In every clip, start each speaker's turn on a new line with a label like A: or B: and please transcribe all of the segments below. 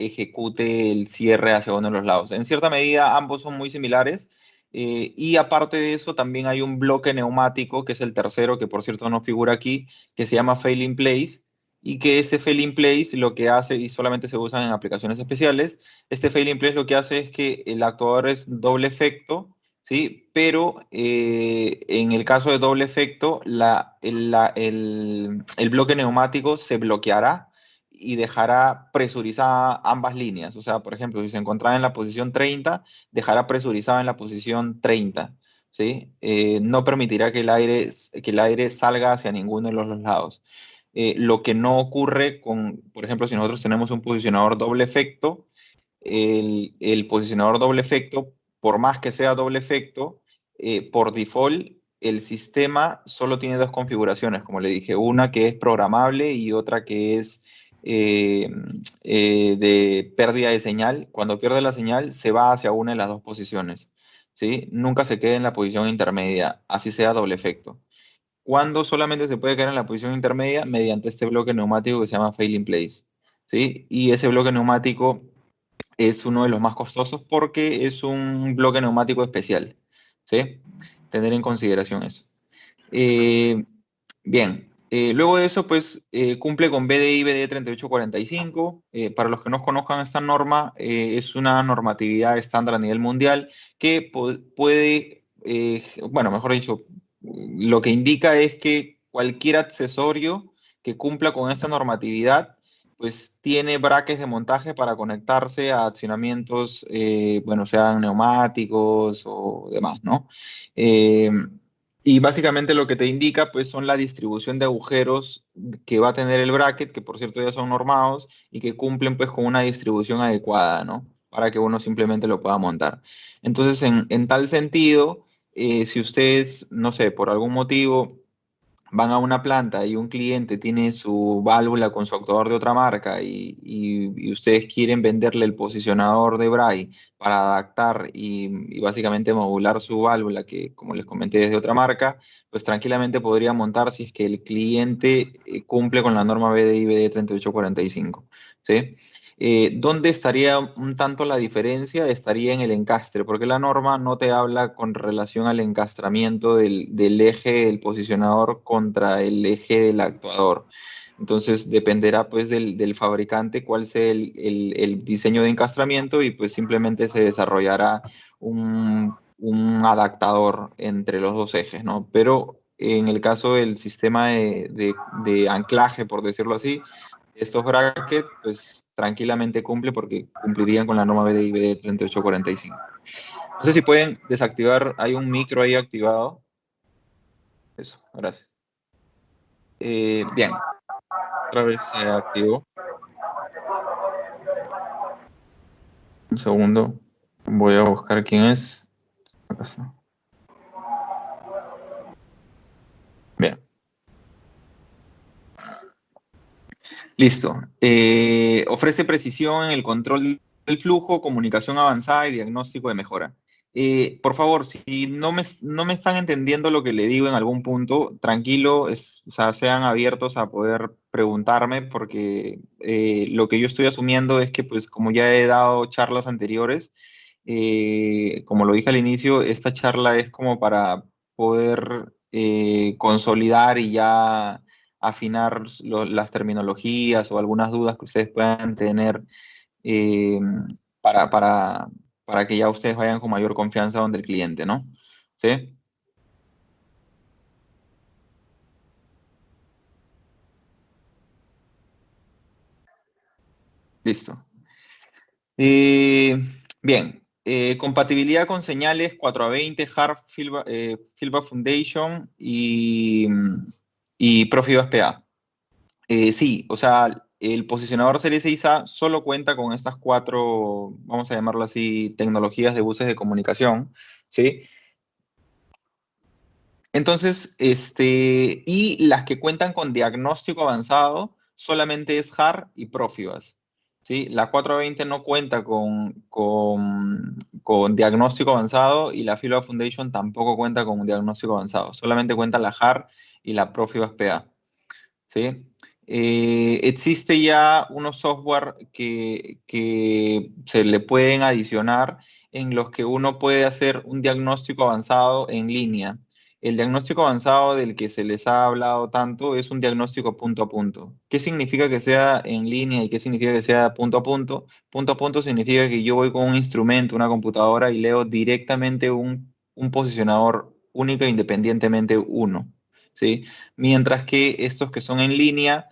A: ejecute el cierre hacia uno de los lados. En cierta medida, ambos son muy similares. Y aparte de eso, también hay un bloque neumático, que es el tercero, que por cierto no figura aquí, que se llama Fail in Place, y que ese Fail in Place lo que hace, y solamente se usa en aplicaciones especiales, este Fail in Place lo que hace es que el actuador es doble efecto, ¿sí? Pero en el caso de doble efecto, el bloque neumático se bloqueará y dejará presurizada ambas líneas. O sea, por ejemplo, si se encontraba en la posición 30, dejará presurizada en la posición 30, ¿sí? No permitirá que el aire salga hacia ninguno de los dos lados. Lo que no ocurre con, por ejemplo, si nosotros tenemos un posicionador doble efecto, el posicionador doble efecto, por más que sea doble efecto, por default, el sistema solo tiene dos configuraciones, como le dije, una que es programable y otra que es eh, de pérdida de señal. Cuando pierde la señal, se va hacia una de las dos posiciones, ¿sí? Nunca se queda en la posición intermedia, así sea doble efecto. Cuando solamente se puede quedar en la posición intermedia mediante este bloque neumático que se llama fail in place, ¿sí? Y ese bloque neumático es uno de los más costosos porque es un bloque neumático especial, ¿sí? Tener en consideración eso. Eh, Bien, luego de eso, pues cumple con BDI BD 3845. Para los que no conozcan esta norma, es una normatividad estándar a nivel mundial que puede, bueno, mejor dicho, lo que indica es que cualquier accesorio que cumpla con esta normatividad, pues tiene brackets de montaje para conectarse a accionamientos, bueno, sean neumáticos o demás, ¿no? Eh, y básicamente lo que te indica, pues, son la distribución de agujeros que va a tener el bracket, que por cierto ya son normados y que cumplen, pues, con una distribución adecuada, ¿no? Para que uno simplemente lo pueda montar. Entonces, en tal sentido, si ustedes, no sé, por algún motivo van a una planta y un cliente tiene su válvula con su actuador de otra marca y ustedes quieren venderle el posicionador de Braille para adaptar y básicamente modular su válvula, que como les comenté desde otra marca, pues tranquilamente podría montar si es que el cliente cumple con la norma BDI BD 3845, ¿sí? ¿Dónde estaría un tanto la diferencia? Estaría en el encastre, porque la norma no te habla con relación al encastramiento del eje del posicionador contra el eje del actuador. Entonces dependerá pues del fabricante cuál sea el diseño de encastramiento y pues simplemente se desarrollará un adaptador entre los dos ejes, ¿no? Pero en el caso del sistema de anclaje, por decirlo así, estos brackets, pues tranquilamente cumple porque cumplirían con la norma BDI BD 3845. No sé si pueden desactivar, hay un micro ahí activado. Eso, gracias. Bien, otra vez se activó. Un segundo, voy a buscar quién es. Acá está. Bien, listo. Ofrece precisión en el control del flujo, comunicación avanzada y diagnóstico de mejora. Por favor, si no me están entendiendo lo que le digo en algún punto, tranquilo, o sea, sean abiertos a poder preguntarme, porque lo que yo estoy asumiendo es que, pues, como ya he dado charlas anteriores, como lo dije al inicio, esta charla es como para poder consolidar y ya afinar las terminologías o algunas dudas que ustedes puedan tener eh, para, para, para que ya ustedes vayan con mayor confianza donde el cliente, ¿no? ¿Sí? Listo. Eh, Bien. Compatibilidad con señales 4A20, Hard Fieldback Foundation y Profibus PA. Sí, o sea, el posicionador Serie 6A solo cuenta con estas cuatro, vamos a llamarlo así, tecnologías de buses de comunicación, ¿sí? Entonces, y las que cuentan con diagnóstico avanzado solamente es HAR y Profibus, ¿sí? La 420 no cuenta con diagnóstico avanzado y la Fieldback Foundation tampoco cuenta con un diagnóstico avanzado, solamente cuenta la HAR y la Profibus PA. ¿Sí? Existe ya unos software que se le pueden adicionar en los que uno puede hacer un diagnóstico avanzado en línea. El diagnóstico avanzado del que se les ha hablado tanto es un diagnóstico punto a punto. ¿Qué significa que sea en línea y qué significa que sea punto a punto? Punto a punto significa que yo voy con un instrumento, una computadora, y leo directamente un posicionador único e independientemente uno, ¿sí? Mientras que estos que son en línea,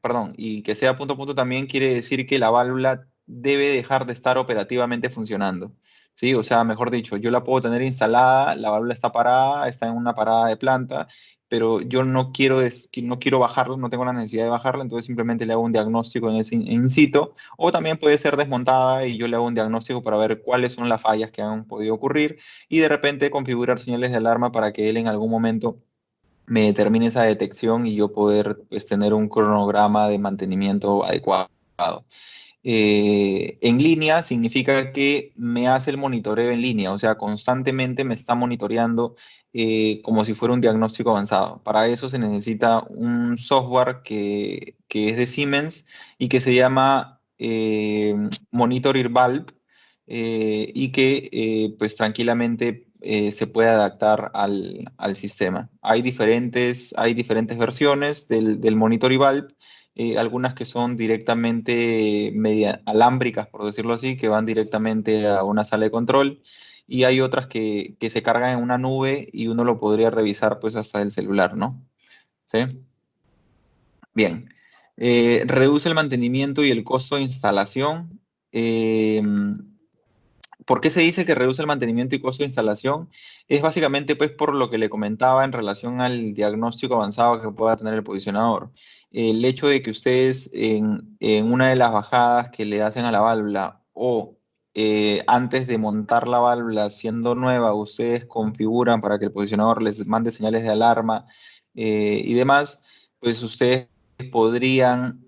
A: perdón, y que sea punto a punto también quiere decir que la válvula debe dejar de estar operativamente funcionando, ¿sí? O sea, mejor dicho, yo la puedo tener instalada, la válvula está parada, está en una parada de planta, pero yo no quiero bajarla, no tengo la necesidad de bajarla, entonces simplemente le hago un diagnóstico en ese in situ, o también puede ser desmontada y yo le hago un diagnóstico para ver cuáles son las fallas que han podido ocurrir y de repente configurar señales de alarma para que él en algún momento me determine esa detección y yo poder, pues, tener un cronograma de mantenimiento adecuado. En línea significa que me hace el monitoreo en línea, o sea, constantemente me está monitoreando como si fuera un diagnóstico avanzado. Para eso se necesita un software que es de Siemens y que se llama Monitor Valve, y que pues tranquilamente se puede adaptar al sistema. Hay diferentes versiones del Monitor Valve, algunas que son directamente alámbricas, por decirlo así, que van directamente a una sala de control, y hay otras que se cargan en una nube y uno lo podría revisar pues hasta el celular, ¿no? ¿Sí? Bien. Reduce el mantenimiento y el costo de instalación. Eh, ¿Por qué se dice que reduce el mantenimiento y costo de instalación? Es básicamente pues por lo que le comentaba en relación al diagnóstico avanzado que pueda tener el posicionador. El hecho de que ustedes en una de las bajadas que le hacen a la válvula o antes de montar la válvula siendo nueva, ustedes configuran para que el posicionador les mande señales de alarma y demás, pues ustedes podrían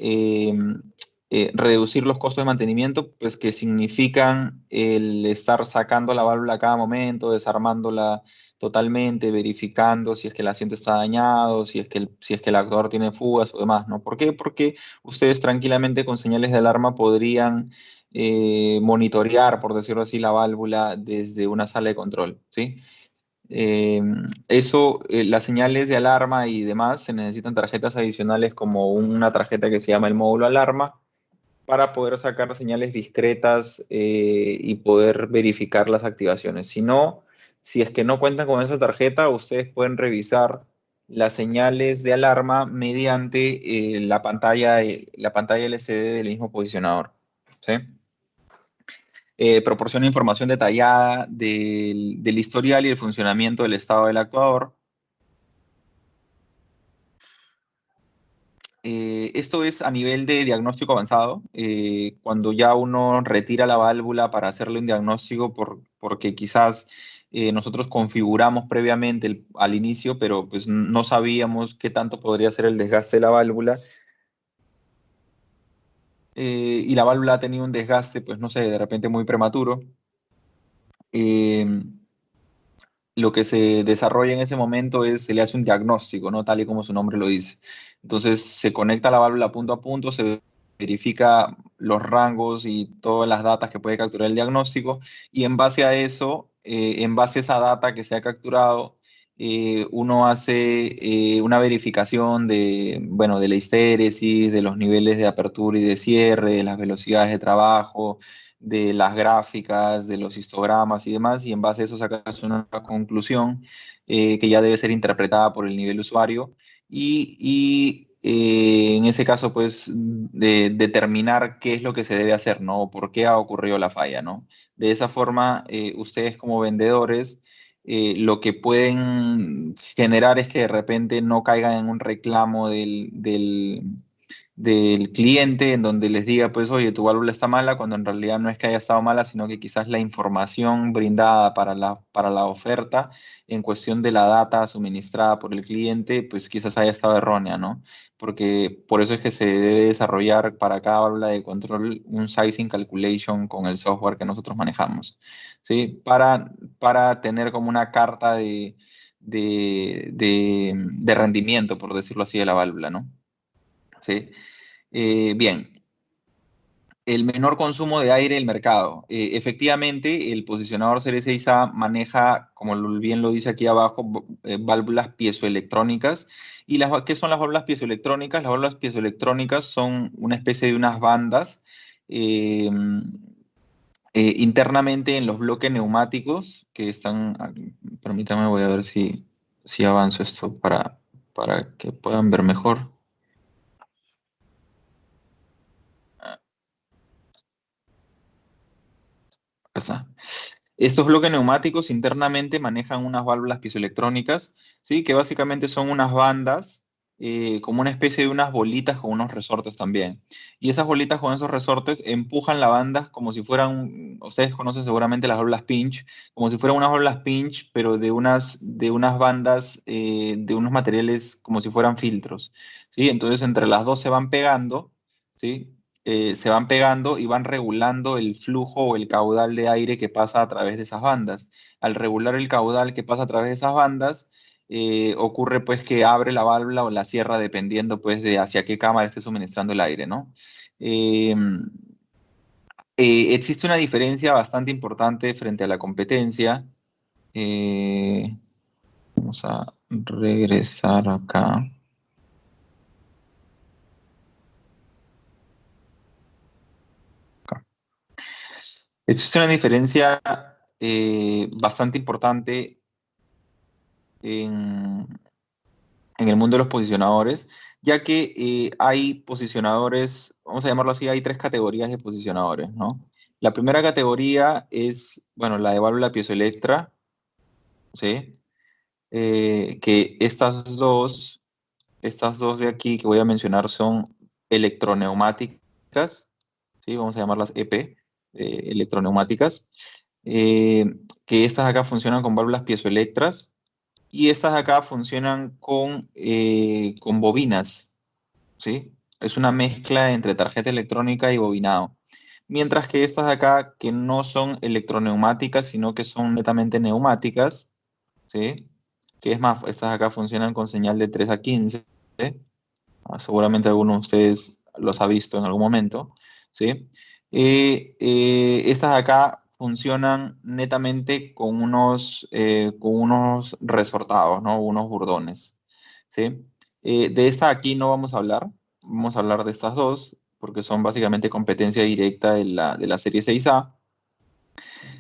A: reducir los costos de mantenimiento, pues que significan el estar sacando la válvula a cada momento, desarmándola totalmente, verificando si es que el asiento está dañado, si es que el actuador tiene fugas o demás, ¿no? ¿Por qué? Porque ustedes tranquilamente con señales de alarma podrían monitorear, por decirlo así, la válvula desde una sala de control, ¿sí? Las señales de alarma y demás, se necesitan tarjetas adicionales como una tarjeta que se llama el módulo alarma, para poder sacar señales discretas y poder verificar las activaciones. Si no, si es que no cuentan con esa tarjeta, ustedes pueden revisar las señales de alarma mediante la pantalla LCD del mismo posicionador, ¿sí? Proporciona información detallada del historial y el funcionamiento del estado del actuador. Esto es a nivel de diagnóstico avanzado, cuando ya uno retira la válvula para hacerle un diagnóstico porque quizás nosotros configuramos previamente al inicio, pero pues no sabíamos qué tanto podría ser el desgaste de la válvula, y la válvula ha tenido un desgaste, pues no sé, de repente muy prematuro. Eh, lo que se desarrolla en ese momento se le hace un diagnóstico, ¿no? Tal y como su nombre lo dice. Entonces se conecta la válvula punto a punto, se verifica los rangos y todas las datas que puede capturar el diagnóstico, y en base a eso, en base a esa data que se ha capturado, uno hace una verificación bueno, de la histéresis, de los niveles de apertura y de cierre, de las velocidades de trabajo, de las gráficas, de los histogramas y demás, y en base a eso sacas una conclusión que ya debe ser interpretada por el nivel usuario en ese caso, pues, de determinar qué es lo que se debe hacer, ¿no? ¿Por qué ha ocurrido la falla, ¿no? De esa forma, ustedes como vendedores, lo que pueden generar es que de repente no caigan en un reclamo del cliente en donde les diga, pues, oye, tu válvula está mala, cuando en realidad no es que haya estado mala, sino que quizás la información brindada para la oferta en cuestión de la data suministrada por el cliente, pues quizás haya estado errónea, ¿no? Porque por eso es que se debe desarrollar para cada válvula de control un sizing calculation con el software que nosotros manejamos, ¿sí? Para tener como una carta de rendimiento, por decirlo así, de la válvula, ¿no? ¿Sí? Bien, el menor consumo de aire del mercado. Efectivamente, el posicionador Serie 6A maneja, como bien lo dice aquí abajo, válvulas piezoelectrónicas. ¿Y qué son las válvulas piezoelectrónicas? Las válvulas piezoelectrónicas son una especie de unas bandas eh, internamente en los bloques neumáticos que están... Permítame, voy a ver si avanzo esto para que puedan ver mejor. Acá está. Estos bloques neumáticos internamente manejan unas válvulas piezoelectrónicas, ¿sí? Que básicamente son unas bandas, como una especie de unas bolitas con unos resortes también. Y esas bolitas con esos resortes empujan la banda como si fueran, ustedes conocen seguramente las válvulas pinch, como si fueran unas válvulas pinch, pero de unas bandas, de unos materiales como si fueran filtros, ¿sí? Entonces entre las dos se van pegando, ¿sí? Se van pegando y van regulando el flujo o el caudal de aire que pasa a través de esas bandas. Al regular el caudal que pasa a través de esas bandas, ocurre pues que abre la válvula o la cierra dependiendo pues de hacia qué cámara esté suministrando el aire, ¿no? Eh, Existe una diferencia bastante importante frente a la competencia. Eh, Vamos a regresar acá. Existe una diferencia bastante importante en, en el mundo de los posicionadores, ya que hay posicionadores, vamos a llamarlo así, hay tres categorías de posicionadores, ¿no? La primera categoría es, bueno, la de válvula piezoelectra, ¿sí? Que estas dos de aquí que voy a mencionar son electroneumáticas, ¿sí? Vamos a llamarlas EP, electroneumáticas, eh, que estas acá funcionan con válvulas piezoelectras y estas acá funcionan con bobinas, ¿sí? Es una mezcla entre tarjeta electrónica y bobinado. Mientras que estas de acá, que no son electroneumáticas, sino que son netamente neumáticas, ¿sí? Que es más, estas acá funcionan con señal de 3 a 15. Seguramente alguno de ustedes los ha visto en algún momento, ¿sí? Estas de acá funcionan netamente con unos resortados, ¿no? Unos burdones, ¿sí? De esta aquí no vamos a hablar, vamos a hablar de estas dos, porque son básicamente competencia directa de la serie 6A.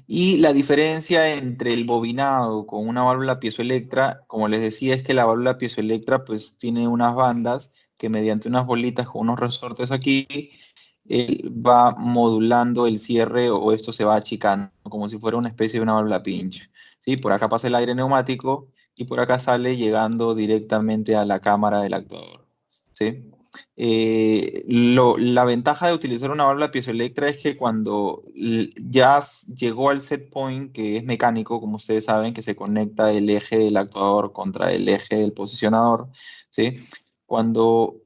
A: Y la diferencia entre el bobinado con una válvula piezoelectra, como les decía, es que la válvula piezoelectra pues tiene unas bandas que mediante unas bolitas con unos resortes aquí, va modulando el cierre o esto se va achicando, como si fuera una especie de una válvula pinch. ¿Sí? Por acá pasa el aire neumático y por acá sale llegando directamente a la cámara del actuador. ¿Sí? La ventaja de utilizar una válvula piezoelectra es que cuando ya llegó al set point, que es mecánico, como ustedes saben, que se conecta el eje del actuador contra el eje del posicionador, ¿sí? Cuando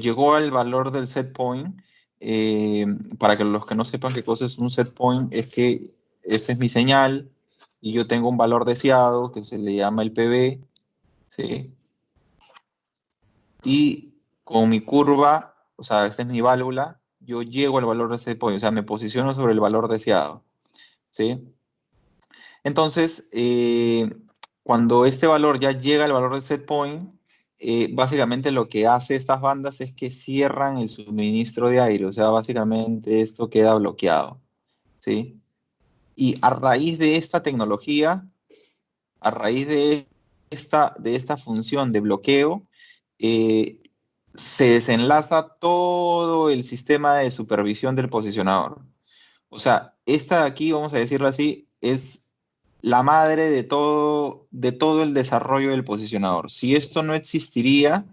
A: llegó al valor del set point, eh, para que los que no sepan qué cosa es un set point, es que esta es mi señal y yo tengo un valor deseado que se le llama el PB, ¿sí? Y con mi curva, o sea, esta es mi válvula, yo llego al valor de ese point, o sea, me posiciono sobre el valor deseado, ¿sí? Entonces, cuando este valor ya llega al valor de set point, básicamente lo que hace estas bandas es que cierran el suministro de aire, o sea, básicamente esto queda bloqueado, ¿sí? Y a raíz de esta tecnología, a raíz de esta función de bloqueo, eh, se desenlaza todo el sistema de supervisión del posicionador. O sea, esta de aquí, vamos a decirlo así, es la madre de todo el desarrollo del posicionador. Si esto no existiría,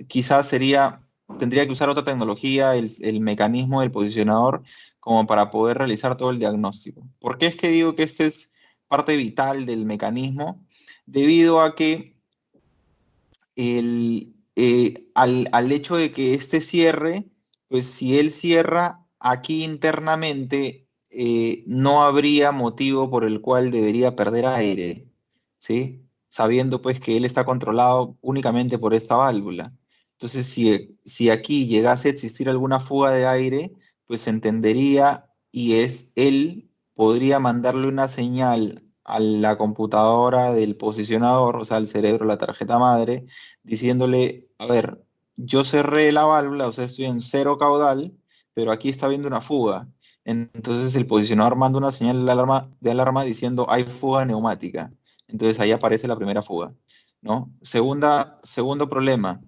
A: quizás tendría que usar otra tecnología, el mecanismo del posicionador, como para poder realizar todo el diagnóstico. ¿Por qué es que digo que este es parte vital del mecanismo? Debido a que al hecho de que este cierre, pues si él cierra aquí internamente, no habría motivo por el cual debería perder aire, ¿sí? sabiendo pues que él está controlado únicamente por esta válvula. Entonces, si aquí llegase a existir alguna fuga de aire, pues se entendería y él podría mandarle una señal a la computadora del posicionador, o sea, al cerebro, la tarjeta madre, diciéndole, a ver, yo cerré la válvula, o sea, estoy en cero caudal, pero aquí está habiendo una fuga. Entonces el posicionador manda una señal de alarma diciendo hay fuga neumática. Entonces ahí aparece la primera fuga, ¿no? Segundo problema,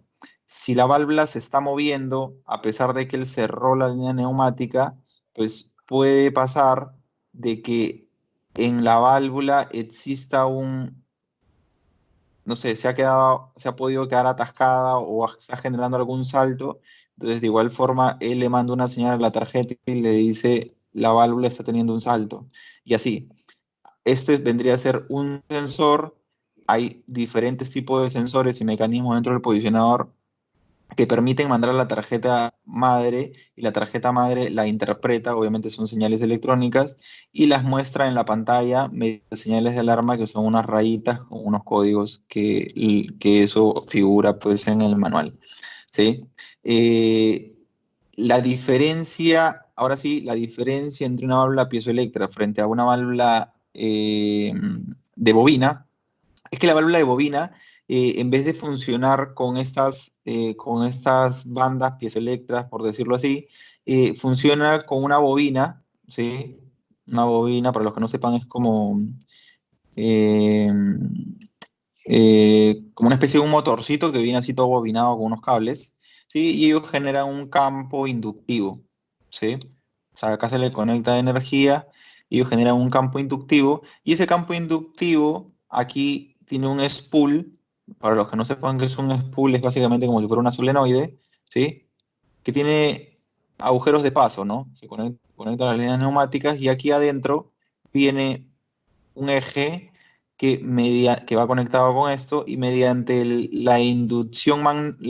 A: si la válvula se está moviendo, a pesar de que él cerró la línea neumática, pues puede pasar de que en la válvula exista no sé, se ha podido quedar atascada o está generando algún salto. Entonces, de igual forma, él le manda una señal a la tarjeta y le dice, la válvula está teniendo un salto. Y así. Este vendría a ser un sensor. Hay diferentes tipos de sensores y mecanismos dentro del posicionador que permiten mandar a la tarjeta madre y la tarjeta madre la interpreta, obviamente son señales electrónicas, y las muestra en la pantalla mediante señales de alarma que son unas rayitas con unos códigos que eso figura pues en el manual. ¿Sí? Eh, la diferencia, ahora sí, la diferencia entre una válvula piezoeléctrica frente a una válvula de bobina es que la válvula de bobina, en vez de funcionar con estas bandas piezoeléctricas, por decirlo así, funciona con una bobina, ¿sí? Una bobina, para los que no sepan, es eh, como una especie de un motorcito que viene así todo bobinado con unos cables, ¿sí? Y ellos generan un campo inductivo, ¿sí? O sea, acá se le conecta energía y ellos generan un campo inductivo y ese campo inductivo aquí tiene un spool. Para los que no sepan qué es un spool, es básicamente como si fuera una solenoide, ¿sí? Que tiene agujeros de paso, ¿no? Se conecta a las líneas neumáticas y aquí adentro viene un eje que va conectado con esto y mediante la inducción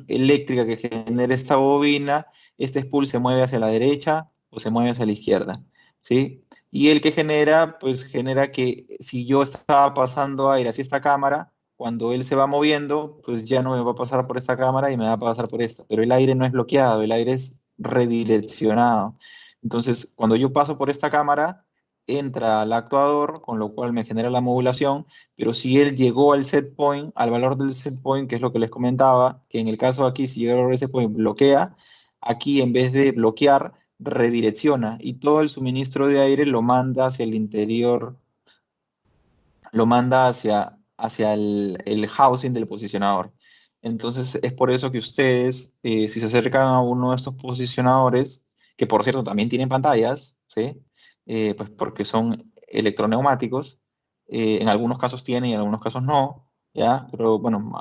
A: eléctrica que genera esta bobina, este spool se mueve hacia la derecha o se mueve hacia la izquierda, ¿sí? Y el que genera, pues genera que si yo estaba pasando aire hacia esta cámara, cuando él se va moviendo, pues ya no me va a pasar por esta cámara y me va a pasar por esta. Pero el aire no es bloqueado, el aire es redireccionado. Entonces, cuando yo paso por esta cámara, entra al actuador, con lo cual me genera la modulación, pero si él llegó al set point, al valor del set point, que es lo que les comentaba, que en el caso de aquí, si llega al valor del set point, bloquea, aquí en vez de bloquear, redirecciona y todo el suministro de aire lo manda hacia el interior, lo manda hacia el housing del posicionador. Entonces es por eso que ustedes, si se acercan a uno de estos posicionadores, que por cierto también tienen pantallas, ¿sí? Pues porque son electroneumáticos, en algunos casos tienen y en algunos casos no, ¿ya? Pero bueno,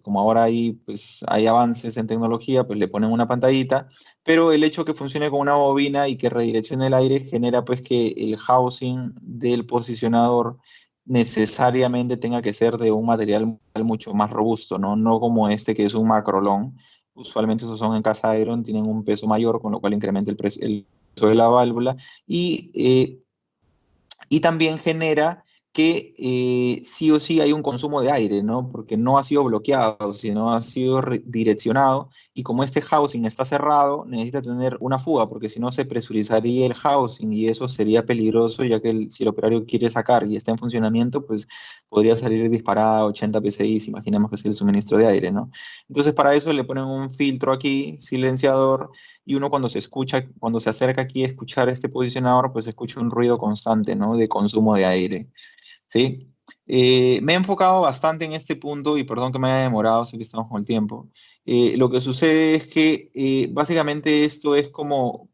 A: como ahora pues, hay avances en tecnología, pues le ponen una pantallita, pero el hecho que funcione con una bobina y que redireccione el aire genera pues que el housing del posicionador necesariamente tenga que ser de un material mucho más robusto, ¿no? No como este que es un macrolón. Usualmente esos son en casa Iron, tienen un peso mayor, con lo cual incrementa el peso de la válvula y también genera que sí o sí hay un consumo de aire, ¿no? Porque no ha sido bloqueado, sino ha sido direccionado y como este housing está cerrado, necesita tener una fuga, porque si no se presurizaría el housing y eso sería peligroso, ya que si el operario quiere sacar y está en funcionamiento, pues podría salir disparada a 80 psi, si imaginemos que es el suministro de aire, ¿no? Entonces para eso le ponen un filtro aquí, silenciador, y uno cuando se acerca aquí a escuchar este posicionador, pues escucha un ruido constante, ¿no? De consumo de aire, ¿sí? Me he enfocado bastante en este punto y perdón que me haya demorado, sé que estamos con el tiempo. Lo que sucede es que básicamente esto es como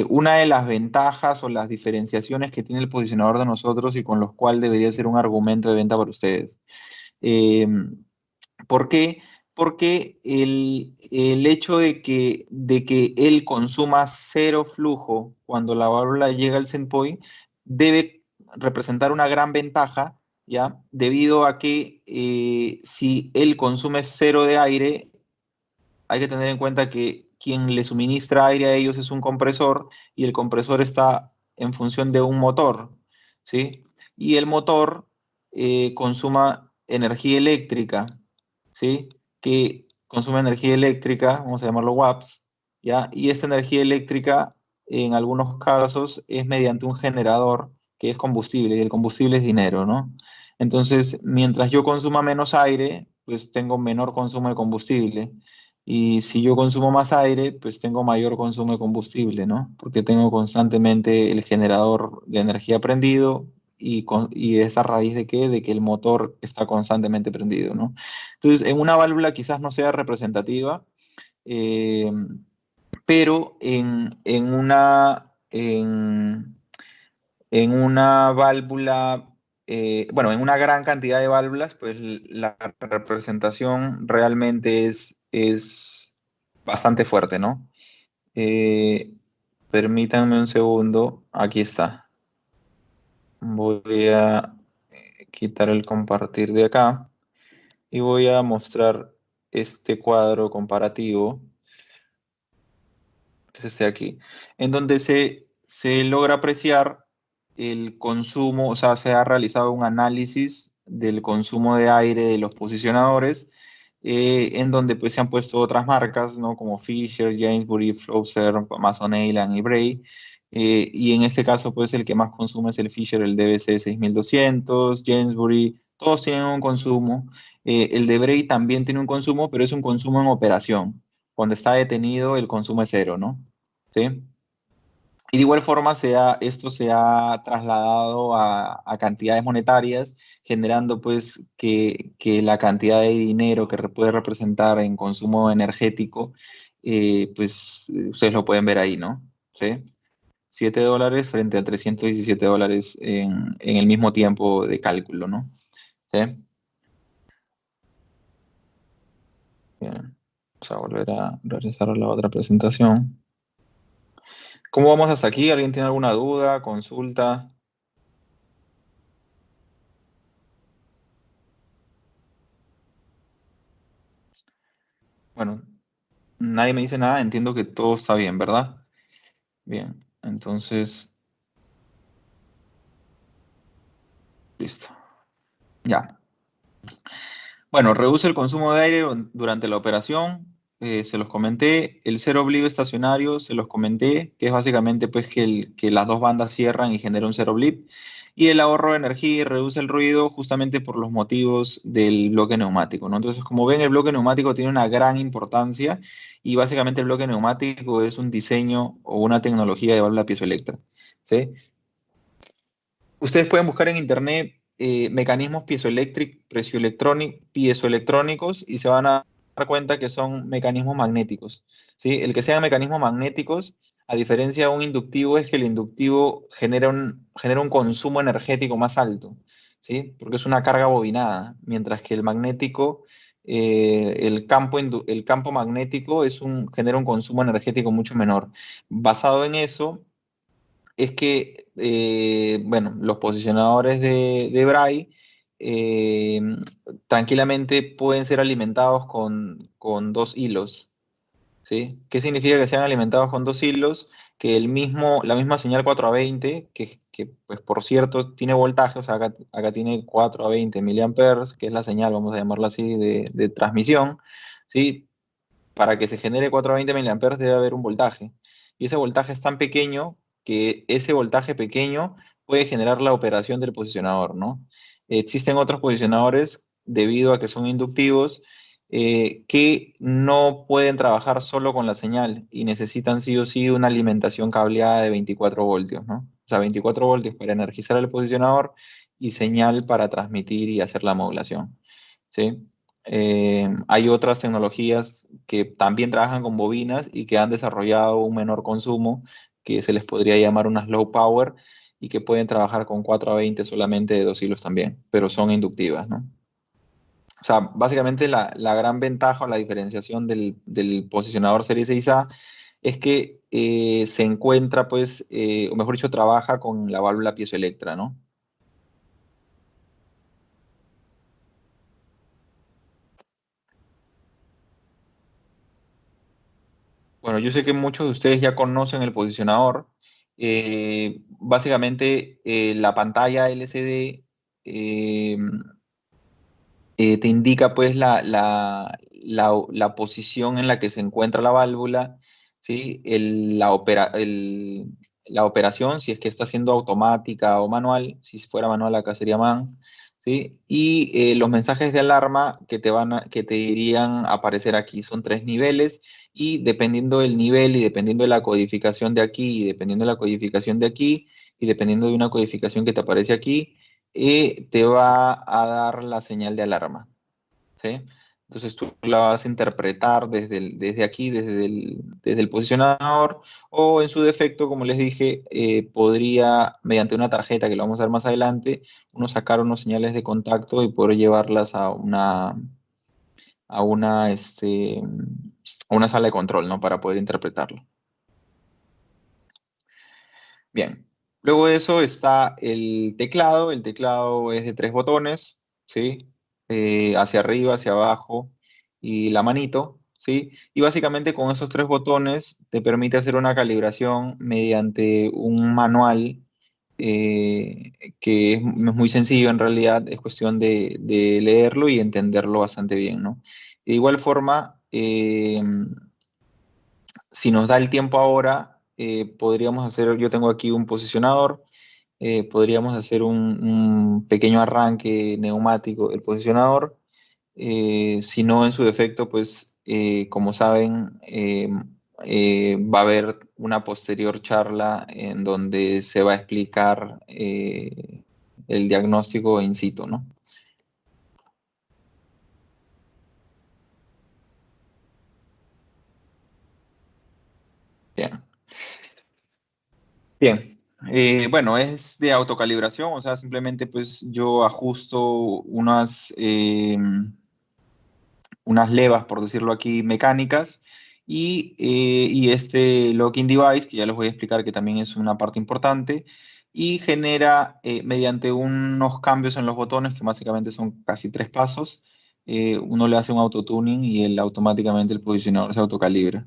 A: una de las ventajas o las diferenciaciones que tiene el posicionador de nosotros y con los cuales debería ser un argumento de venta para ustedes. Eh, ¿Por qué? Porque el hecho de que él consuma cero flujo cuando la válvula llega al set point debe representar una gran ventaja, ¿ya? Debido a que si él consume cero de aire, hay que tener en cuenta que quien le suministra aire a ellos es un compresor y el compresor está en función de un motor, ¿sí? Y el motor consuma energía eléctrica, ¿sí? Que consume energía eléctrica, vamos a llamarlo watts, ¿ya? Y esta energía eléctrica, en algunos casos, es mediante un generador que es combustible, y el combustible es dinero, ¿no? Entonces, mientras yo consuma menos aire, pues tengo menor consumo de combustible. Y si yo consumo más aire, pues tengo mayor consumo de combustible, ¿no? Porque tengo constantemente el generador de energía prendido y es a raíz de qué? De que el motor está constantemente prendido, ¿no? Entonces, en una válvula quizás no sea representativa, eh, pero en una válvula, bueno, en una gran cantidad de válvulas, pues la representación realmente es bastante fuerte, ¿no? Eh, Permítanme un segundo, aquí está. Voy a quitar el compartir de acá y voy a mostrar este cuadro comparativo, que es este aquí, en donde se logra apreciar el consumo, o sea, se ha realizado un análisis del consumo de aire de los posicionadores, en donde pues se han puesto otras marcas, ¿no? Como Fisher, Jamesbury, Flowser, Mason-Eiland y Bray. Y en este caso, pues el que más consume es el Fisher, el DBC 6200, Jamesbury, todos tienen un consumo. El de Bray también tiene un consumo, pero es un consumo en operación. Cuando está detenido, el consumo es cero, ¿no? ¿Sí? Y de igual forma esto se ha trasladado a cantidades monetarias, generando pues que la cantidad de dinero que puede representar en consumo energético, pues ustedes lo pueden ver ahí, ¿no? ¿Sí? $7 frente a $317 en el mismo tiempo de cálculo, ¿no? ¿Sí? Bien. Vamos a volver a realizar la otra presentación. ¿Cómo vamos hasta aquí? ¿Alguien tiene alguna duda, consulta? Bueno, nadie me dice nada, entiendo que todo está bien, ¿verdad? Bien, entonces, listo. Ya. Bueno, reduce el consumo de aire durante la operación, se los comenté. El cero blip estacionario, se los comenté, que es básicamente pues que las dos bandas cierran y genera un cero blip. Y el ahorro de energía y reduce el ruido justamente por los motivos del bloque neumático, ¿no? Entonces, como ven, el bloque neumático tiene una gran importancia y básicamente el bloque neumático es un diseño o una tecnología de válvula piezoeléctrica, ¿sí? Ustedes pueden buscar en internet mecanismos piezoelectrónicos y se van a dar cuenta que son mecanismos magnéticos, ¿sí? El que sean mecanismos magnéticos, a diferencia de un inductivo, es que el inductivo genera un consumo energético más alto, ¿sí? Porque es una carga bobinada, mientras que el magnético, el campo magnético genera un consumo energético mucho menor. Basado en eso es que, bueno, los posicionadores de Braille eh, tranquilamente pueden ser alimentados con dos hilos, ¿sí? ¿Qué significa que sean alimentados con dos hilos? Que la misma señal 420, que, pues por cierto tiene voltaje, o sea, acá tiene 420 miliamperes, que es la señal, vamos a llamarla así, de transmisión, ¿sí? Para que se genere 420 miliamperes debe haber un voltaje. Y ese voltaje es tan pequeño que ese voltaje pequeño puede generar la operación del posicionador, ¿no? Existen otros posicionadores, debido a que son inductivos, que no pueden trabajar solo con la señal y necesitan sí o sí una alimentación cableada de 24 voltios, ¿no? O sea, 24 voltios para energizar el posicionador y señal para transmitir y hacer la modulación, ¿sí? Hay otras tecnologías que también trabajan con bobinas y que han desarrollado un menor consumo, que se les podría llamar unas low power, y que pueden trabajar con 420 solamente de dos hilos también, pero son inductivas, ¿no? O sea, básicamente la gran ventaja o la diferenciación del posicionador Serie 6A es que se encuentra, pues, o mejor dicho, trabaja con la válvula piezoelectra, ¿no? Bueno, yo sé que muchos de ustedes ya conocen el posicionador, Básicamente, la pantalla LCD eh, te indica pues la posición en la que se encuentra la válvula, ¿sí? La operación, si es que está siendo automática o manual, si fuera manual acá sería man, ¿sí? Y los mensajes de alarma que te irían a aparecer aquí son tres niveles y dependiendo del nivel y dependiendo de la codificación de aquí y dependiendo de la codificación de aquí y dependiendo de una codificación que te aparece aquí, te va a dar la señal de alarma. ¿Sí? Entonces tú la vas a interpretar desde aquí, desde el posicionador, o en su defecto, como les dije, podría, mediante una tarjeta que lo vamos a ver más adelante, uno sacar unos señales de contacto y poder llevarlas a una sala de control, ¿no? Para poder interpretarlo. Bien. Luego de eso está el teclado. El teclado es de tres botones, ¿sí? Hacia arriba, hacia abajo y la manito, ¿sí? Y básicamente con esos tres botones te permite hacer una calibración mediante un manual que es muy sencillo en realidad. Es cuestión de leerlo y entenderlo bastante bien, ¿no? De igual forma, si nos da el tiempo ahora, podríamos hacer, yo tengo aquí un posicionador, podríamos hacer un pequeño arranque neumático del posicionador. Si no, en su defecto, pues como saben, va a haber una posterior charla en donde se va a explicar el diagnóstico in situ, ¿no? Bien. Bien. Bueno, es de autocalibración, o sea, simplemente pues yo ajusto unas levas, por decirlo aquí, mecánicas, y este locking device, que ya les voy a explicar que también es una parte importante, y genera mediante unos cambios en los botones, que básicamente son casi tres pasos, uno le hace un autotuning y automáticamente el posicionador se autocalibra.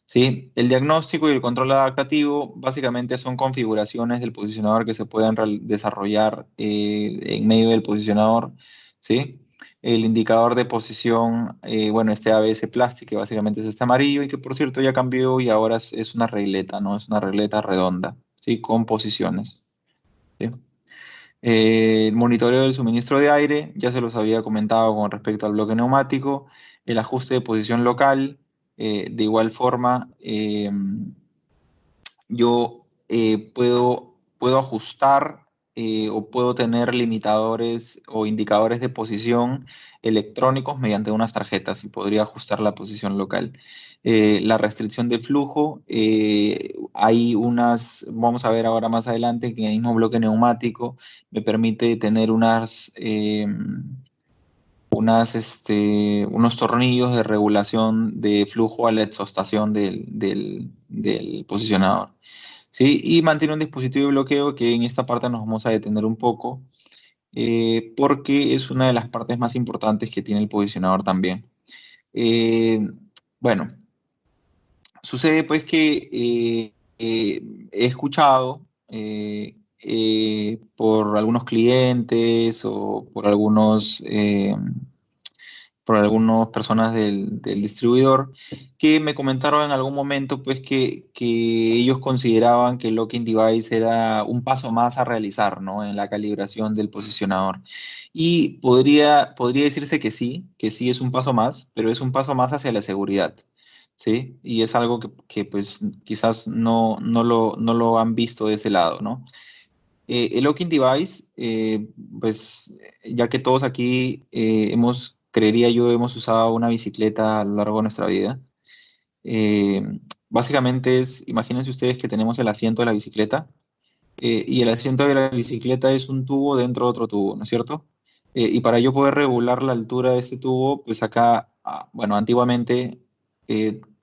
A: ¿Sí? El diagnóstico y el control adaptativo básicamente son configuraciones del posicionador que se pueden desarrollar en medio del posicionador. ¿Sí? El indicador de posición, bueno, este ABS Plastic, que básicamente es este amarillo y que por cierto ya cambió y ahora es una regleta, ¿no? Es una regleta redonda, ¿sí? Con posiciones. ¿Sí? El monitoreo del suministro de aire, ya se los había comentado con respecto al bloque neumático, el ajuste de posición local, de igual forma, yo puedo ajustar o puedo tener limitadores o indicadores de posición electrónicos mediante unas tarjetas y podría ajustar la posición local. La restricción de flujo, hay vamos a ver ahora más adelante que en el mismo bloque neumático me permite tener unos tornillos de regulación de flujo a la exhaustación del posicionador. ¿Sí? Y mantiene un dispositivo de bloqueo que en esta parte nos vamos a detener un poco, porque es una de las partes más importantes que tiene el posicionador también. Eh, bueno, sucede pues que he escuchado por algunos clientes o por algunas personas del distribuidor que me comentaron en algún momento pues que ellos consideraban que el locking device era un paso más a realizar, ¿no? En la calibración del posicionador. Y podría decirse que sí es un paso más, pero es un paso más hacia la seguridad. ¿Sí? Y es algo que, pues quizás no lo han visto de ese lado, ¿no? El locking device, pues ya que todos aquí creería yo, hemos usado una bicicleta a lo largo de nuestra vida. eh, Básicamente imagínense ustedes que tenemos el asiento de la bicicleta, y el asiento de la bicicleta es un tubo dentro de otro tubo, ¿no es cierto? Y para yo poder regular la altura de este tubo, pues acá, bueno, antiguamente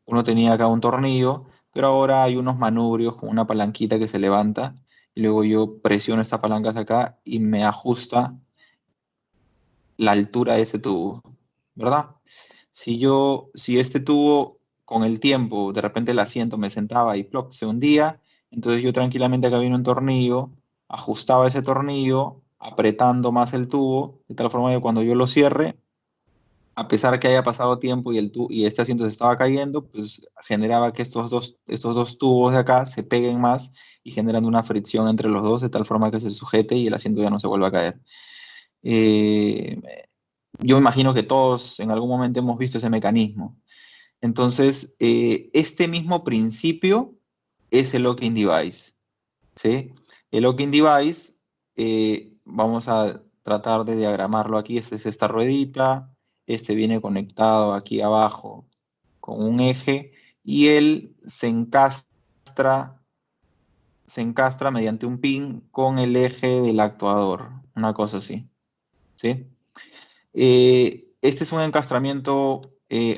A: uno tenía acá un tornillo, pero ahora hay unos manubrios con una palanquita que se levanta y luego yo presiono esta palanca hacia acá y me ajusta la altura de ese tubo, ¿verdad? Si este tubo con el tiempo, de repente el asiento me sentaba y plop, se hundía, Entonces yo tranquilamente acá viene un tornillo, ajustaba ese tornillo, apretando más el tubo, de tal forma que cuando yo lo cierre, a pesar que haya pasado tiempo y este asiento se estaba cayendo, pues generaba que estos dos tubos de acá se peguen más y generando una fricción entre los dos, de tal forma que se sujete y el asiento ya no se vuelva a caer. Eh, yo imagino que todos en algún momento hemos visto ese mecanismo. Entonces, este mismo principio es el locking device, ¿sí? El locking device, vamos a tratar de diagramarlo aquí. Esta es esta ruedita, este viene conectado aquí abajo con un eje y él se encastra mediante un pin con el eje del actuador, una cosa así, ¿sí? Este es un encastramiento,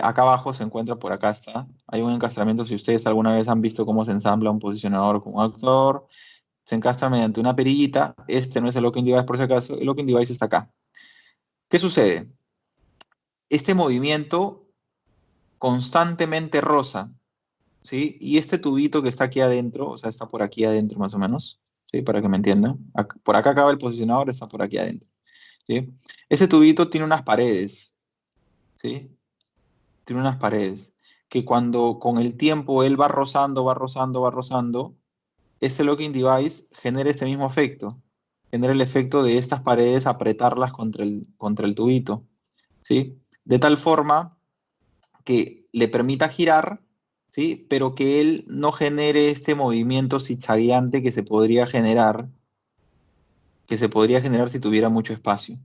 A: acá abajo se encuentra, por acá está. Hay un encastramiento, si ustedes alguna vez han visto cómo se ensambla un posicionador con un actuador, se encastra mediante una perillita. Este no es el locking device por si acaso, el locking device está acá. ¿Qué sucede? Este movimiento constantemente roza, ¿sí? Y este tubito que está aquí adentro, o sea, está por aquí adentro más o menos, ¿sí? Para que me entiendan. Por acá acaba el posicionador, está por aquí adentro, ¿sí? Ese tubito tiene unas paredes, ¿sí? Tiene unas paredes que cuando con el tiempo él va rozando, va rozando, va rozando, este locking device genera este mismo efecto. Genera el efecto de estas paredes apretarlas contra el tubito, ¿sí? De tal forma que le permita girar, ¿sí? Pero que él no genere este movimiento zigzagueante que se podría generar si tuviera mucho espacio.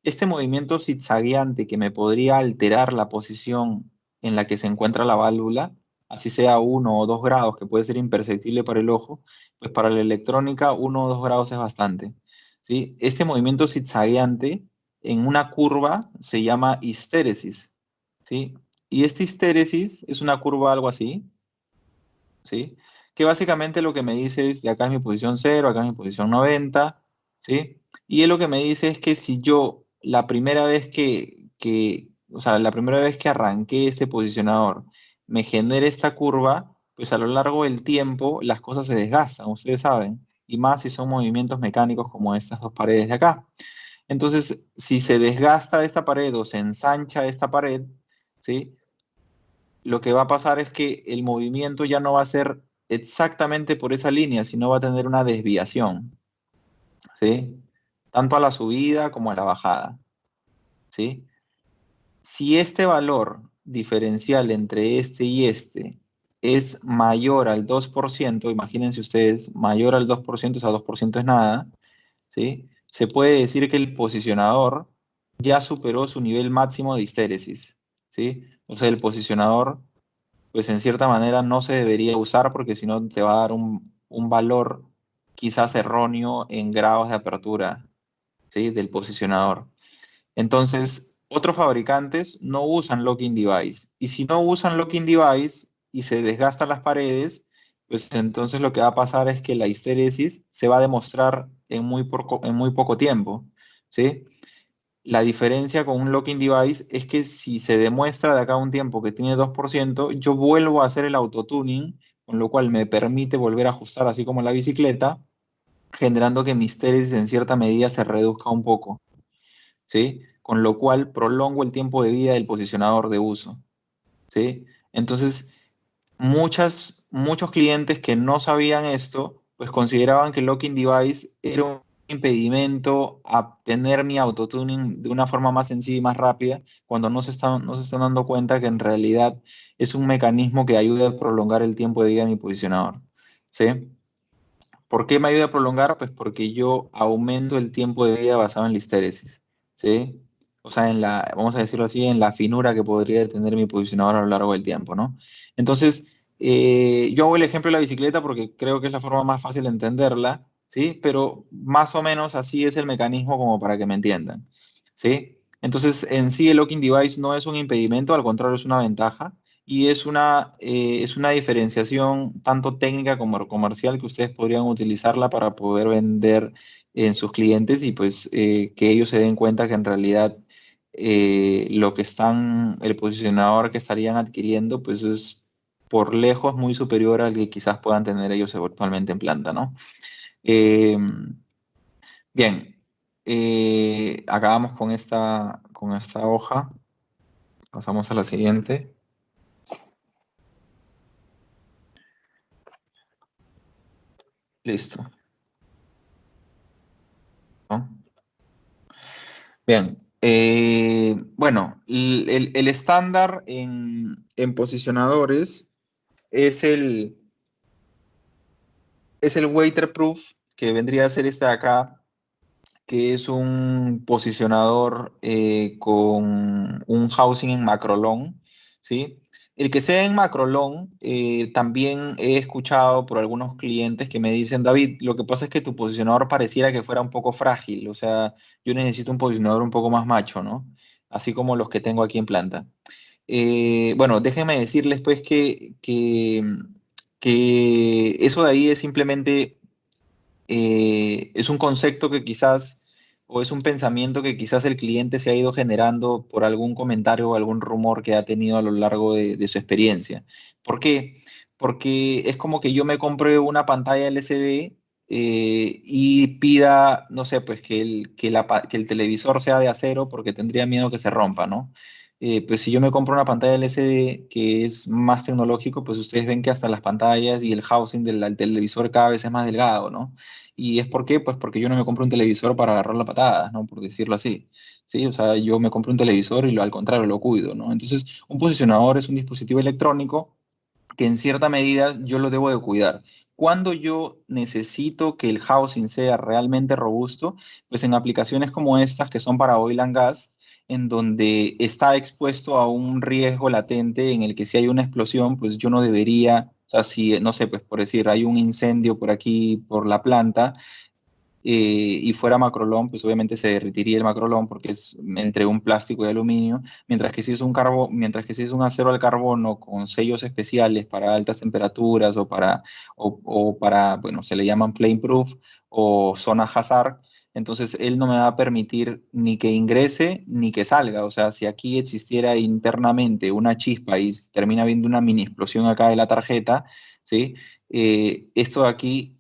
A: Este movimiento zigzagueante que me podría alterar la posición en la que se encuentra la válvula, así sea 1 o 2 grados, que puede ser imperceptible para el ojo, pues para la electrónica 1 o 2 grados es bastante, ¿sí? Este movimiento zigzagueante en una curva se llama histéresis, ¿sí? Y esta histéresis es una curva algo así, ¿sí? Que básicamente lo que me dice es, de acá es mi posición 0, acá es mi posición 90, ¿sí? Y él lo que me dice es que si yo la primera vez o sea, la primera vez que arranqué este posicionador me genere esta curva, pues a lo largo del tiempo las cosas se desgastan, ustedes saben, y más si son movimientos mecánicos como estas dos paredes de acá. Entonces, si se desgasta esta pared o se ensancha esta pared, ¿sí? Lo que va a pasar es que el movimiento ya no va a ser exactamente por esa línea, sino va a tener una desviación, ¿sí? Tanto a la subida como a la bajada, ¿sí? Si este valor diferencial entre este y este es mayor al 2%, imagínense ustedes, mayor al 2%, o sea, 2% es nada, ¿sí? Se puede decir que el posicionador ya superó su nivel máximo de histéresis, ¿sí? O sea, el posicionador pues en cierta manera no se debería usar porque si no te va a dar un valor quizás erróneo en grados de apertura, ¿sí? Del posicionador. Entonces, otros fabricantes no usan locking device. Y si no usan locking device y se desgastan las paredes, pues entonces lo que va a pasar es que la histéresis se va a demostrar en muy poco tiempo, ¿sí? La diferencia con un locking device es que si se demuestra de acá a un tiempo que tiene 2%, yo vuelvo a hacer el autotuning, con lo cual me permite volver a ajustar así como la bicicleta, generando que mi histéresis en cierta medida se reduzca un poco, ¿sí? Con lo cual prolongo el tiempo de vida del posicionador de uso, ¿sí? Entonces, muchos clientes que no sabían esto, pues consideraban que el locking device era un impedimento a tener mi autotuning de una forma más sencilla y más rápida, cuando no se están dando cuenta que en realidad es un mecanismo que ayuda a prolongar el tiempo de vida de mi posicionador. ¿Sí? ¿Por qué me ayuda a prolongar? Pues porque yo aumento el tiempo de vida basado en la histéresis. ¿Sí? O sea, vamos a decirlo así, en la finura que podría tener mi posicionador a lo largo del tiempo, ¿no? Entonces, yo hago el ejemplo de la bicicleta porque creo que es la forma más fácil de entenderla, ¿sí? Pero más o menos así es el mecanismo como para que me entiendan, ¿sí? Entonces, en sí el locking device no es un impedimento, al contrario es una ventaja y es una diferenciación tanto técnica como comercial que ustedes podrían utilizarla para poder vender en sus clientes y pues que ellos se den cuenta que en realidad el posicionador que estarían adquiriendo pues es por lejos muy superior al que quizás puedan tener ellos actualmente en planta, ¿no? Eh, bien, acabamos con esta hoja. Pasamos a la siguiente. Listo, ¿no? Bien. Bueno, el estándar en posicionadores es el waterproof, que vendría a ser este de acá, que es un posicionador con un housing en macrolón, ¿sí? El que sea en macrolón, también he escuchado por algunos clientes que me dicen, David, lo que pasa es que tu posicionador pareciera que fuera un poco frágil, o sea, yo necesito un posicionador un poco más macho, ¿no? Así como los que tengo aquí en planta. Bueno, déjenme decirles pues que eso de ahí es simplemente es un concepto que quizás, o es un pensamiento que quizás el cliente se ha ido generando por algún comentario o algún rumor que ha tenido a lo largo de su experiencia. ¿Por qué? Porque es como que yo me compre una pantalla LCD y pida, no sé, pues que el televisor sea de acero porque tendría miedo que se rompa, ¿no? Pues si yo me compro una pantalla LCD que es más tecnológico, pues ustedes ven que hasta las pantallas y el housing del televisor cada vez es más delgado, ¿no? ¿Y es por qué? Pues porque yo no me compro un televisor para agarrar la patada, ¿no? Por decirlo así. Sí, o sea, yo me compro un televisor y al contrario lo cuido, ¿no? Entonces, un posicionador es un dispositivo electrónico que en cierta medida yo lo debo de cuidar. Cuando yo necesito que el housing sea realmente robusto, pues en aplicaciones como estas que son para oil and gas, en donde está expuesto a un riesgo latente en el que si hay una explosión, pues yo no debería, o sea, si, no sé, pues por decir, hay un incendio por aquí, por la planta, y fuera macrolón, pues obviamente se derretiría el macrolón porque es entre un plástico y aluminio, mientras que si es un acero al carbono con sellos especiales para altas temperaturas o para, bueno, se le llaman flame proof o zona hazard, entonces él no me va a permitir ni que ingrese ni que salga. O sea, si aquí existiera internamente una chispa y termina habiendo una mini explosión acá de la tarjeta, ¿sí? Esto de aquí,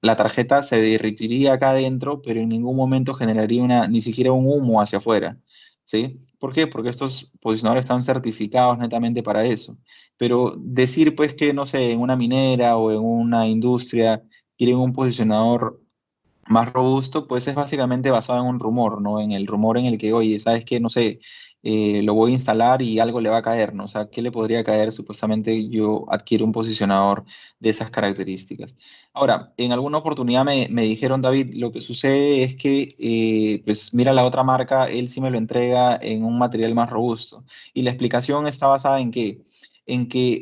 A: la tarjeta se derretiría acá adentro, pero en ningún momento generaría ni siquiera un humo hacia afuera, ¿sí? ¿Por qué? Porque estos posicionadores están certificados netamente para eso. Pero decir, pues, que, no sé, en una minera o en una industria quieren un posicionador más robusto, pues es básicamente basado en un rumor, ¿no? En el rumor en el que, oye, ¿sabes qué? No sé, lo voy a instalar y algo le va a caer, ¿no? O sea, ¿qué le podría caer? Supuestamente yo adquiero un posicionador de esas características. Ahora, en alguna oportunidad me dijeron, David, lo que sucede es que, pues mira la otra marca, él sí me lo entrega en un material más robusto. Y la explicación está basada en que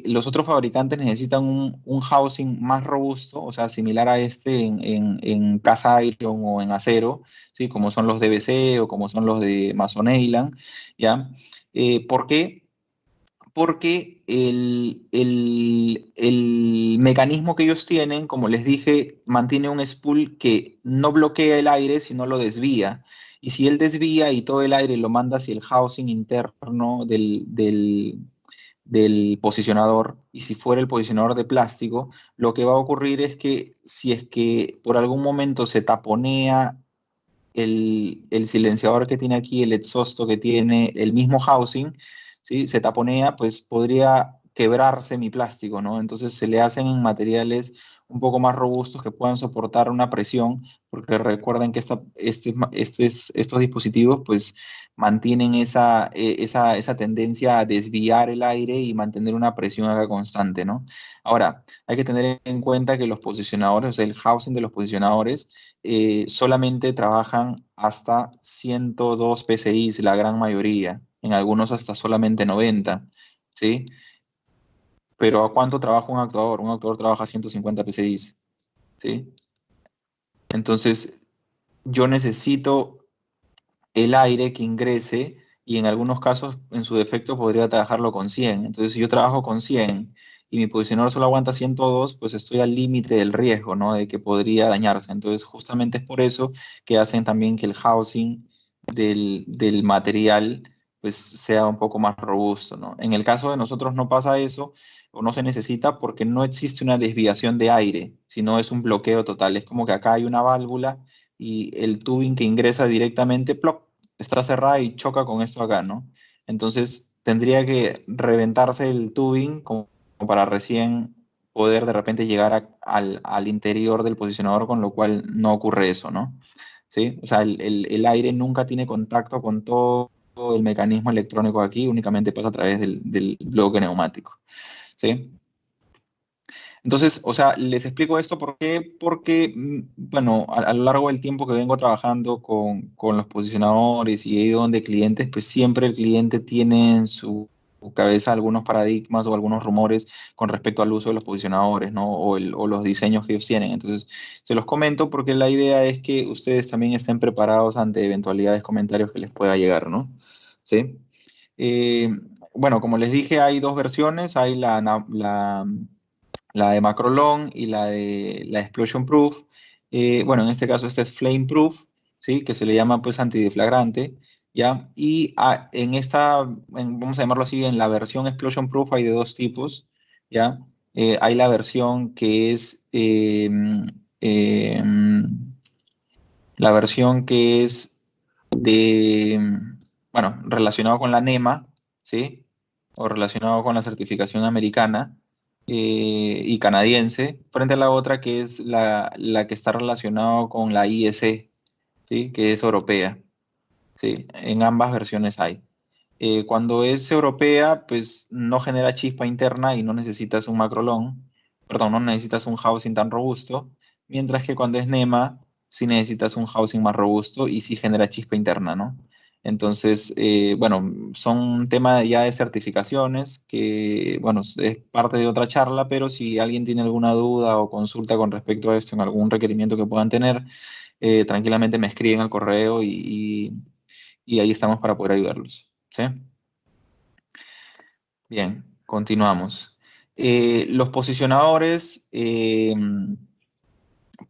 A: los otros fabricantes necesitan un housing más robusto, o sea, similar a este en casa iron o en acero, ¿sí? Como son los DBC o como son los de Masoneyland, ¿ya? ¿Por qué? Porque el mecanismo que ellos tienen, como les dije, mantiene un spool que no bloquea el aire, sino lo desvía. Y si él desvía y todo el aire lo manda hacia el housing interno del posicionador, y si fuera el posicionador de plástico, lo que va a ocurrir es que si es que por algún momento se taponea el silenciador que tiene aquí, el exhausto que tiene el mismo housing, ¿sí? Se taponea, pues podría quebrarse mi plástico, ¿no? Entonces se le hacen en materiales un poco más robustos que puedan soportar una presión, porque recuerden que estos dispositivos pues mantienen esa tendencia a desviar el aire y mantener una presión acá constante, ¿no? Ahora, hay que tener en cuenta que los posicionadores, o sea, el housing de los posicionadores, solamente trabajan hasta 102 PSI, la gran mayoría, en algunos hasta solamente 90, ¿sí? Pero ¿a cuánto trabaja un actuador? Un actuador trabaja 150 PSI, ¿sí? Entonces, yo necesito el aire que ingrese y en algunos casos, en su defecto, podría trabajarlo con 100. Entonces, si yo trabajo con 100 y mi posicionador solo aguanta 102, pues estoy al límite del riesgo, ¿no? De que podría dañarse. Entonces, justamente es por eso que hacen también que el housing del material pues sea un poco más robusto, ¿no? En el caso de nosotros no pasa eso o no se necesita porque no existe una desviación de aire, sino es un bloqueo total. Es como que acá hay una válvula y el tubing que ingresa directamente, ¡ploc!, está cerrada y choca con esto acá, ¿no? Entonces tendría que reventarse el tubing como para recién poder de repente llegar al interior del posicionador, con lo cual no ocurre eso, ¿no? ¿Sí? O sea, el aire nunca tiene contacto con todo el mecanismo electrónico aquí, únicamente pasa a través del bloque neumático, ¿sí? Entonces, o sea, les explico esto porque, bueno, a lo largo del tiempo que vengo trabajando con los posicionadores y he ido donde clientes, pues siempre el cliente tiene en su cabeza algunos paradigmas o algunos rumores con respecto al uso de los posicionadores, ¿no? O los diseños que ellos tienen. Entonces, se los comento porque la idea es que ustedes también estén preparados ante eventualidades, comentarios que les pueda llegar, ¿no? ¿Sí? Eh, bueno, como les dije, hay dos versiones. Hay la de Macrolong y la de la Explosion Proof. Bueno, en este caso esta es Flame Proof, ¿sí? Que se le llama pues antideflagrante, ¿ya? Y en esta, vamos a llamarlo así, en la versión Explosion Proof hay de dos tipos, ¿ya? Hay la versión que es eh, la versión que es de, bueno, relacionado con la NEMA, ¿sí? O relacionado con la certificación americana y canadiense, frente a la otra que es la que está relacionada con la IEC, ¿sí? Que es europea, ¿sí? En ambas versiones hay. Cuando es europea, pues no genera chispa interna y no necesitas un macrolón, perdón, no necesitas un housing tan robusto, mientras que cuando es NEMA, sí necesitas un housing más robusto y sí genera chispa interna, ¿no? Entonces, bueno, son un tema ya de certificaciones que, bueno, es parte de otra charla, pero si alguien tiene alguna duda o consulta con respecto a esto, en algún requerimiento que puedan tener, tranquilamente me escriben al correo y ahí estamos para poder ayudarlos. ¿Sí? Bien, continuamos. Los posicionadores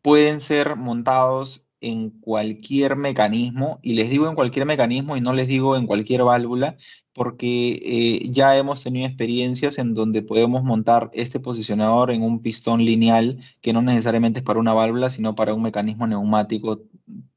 A: pueden ser montados en cualquier mecanismo, y les digo en cualquier mecanismo y no les digo en cualquier válvula, porque ya hemos tenido experiencias en donde podemos montar este posicionador en un pistón lineal que no necesariamente es para una válvula, sino para un mecanismo neumático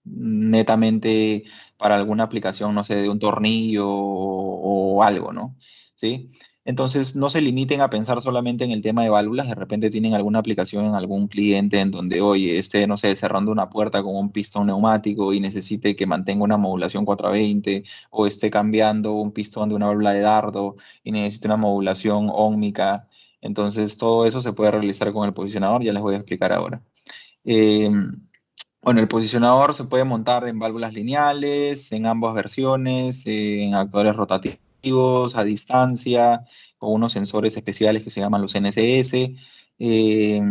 A: netamente para alguna aplicación, no sé, de un tornillo o algo, ¿no? ¿Sí? Entonces, no se limiten a pensar solamente en el tema de válvulas. De repente tienen alguna aplicación en algún cliente en donde, oye, esté, no sé, cerrando una puerta con un pistón neumático y necesite que mantenga una modulación 420, o esté cambiando un pistón de una válvula de dardo y necesite una modulación óhmica. Entonces, todo eso se puede realizar con el posicionador. Ya les voy a explicar ahora. Eh, bueno, el posicionador se puede montar en válvulas lineales, en ambas versiones, en actuadores rotativos, a distancia, con unos sensores especiales que se llaman los NSS. eh,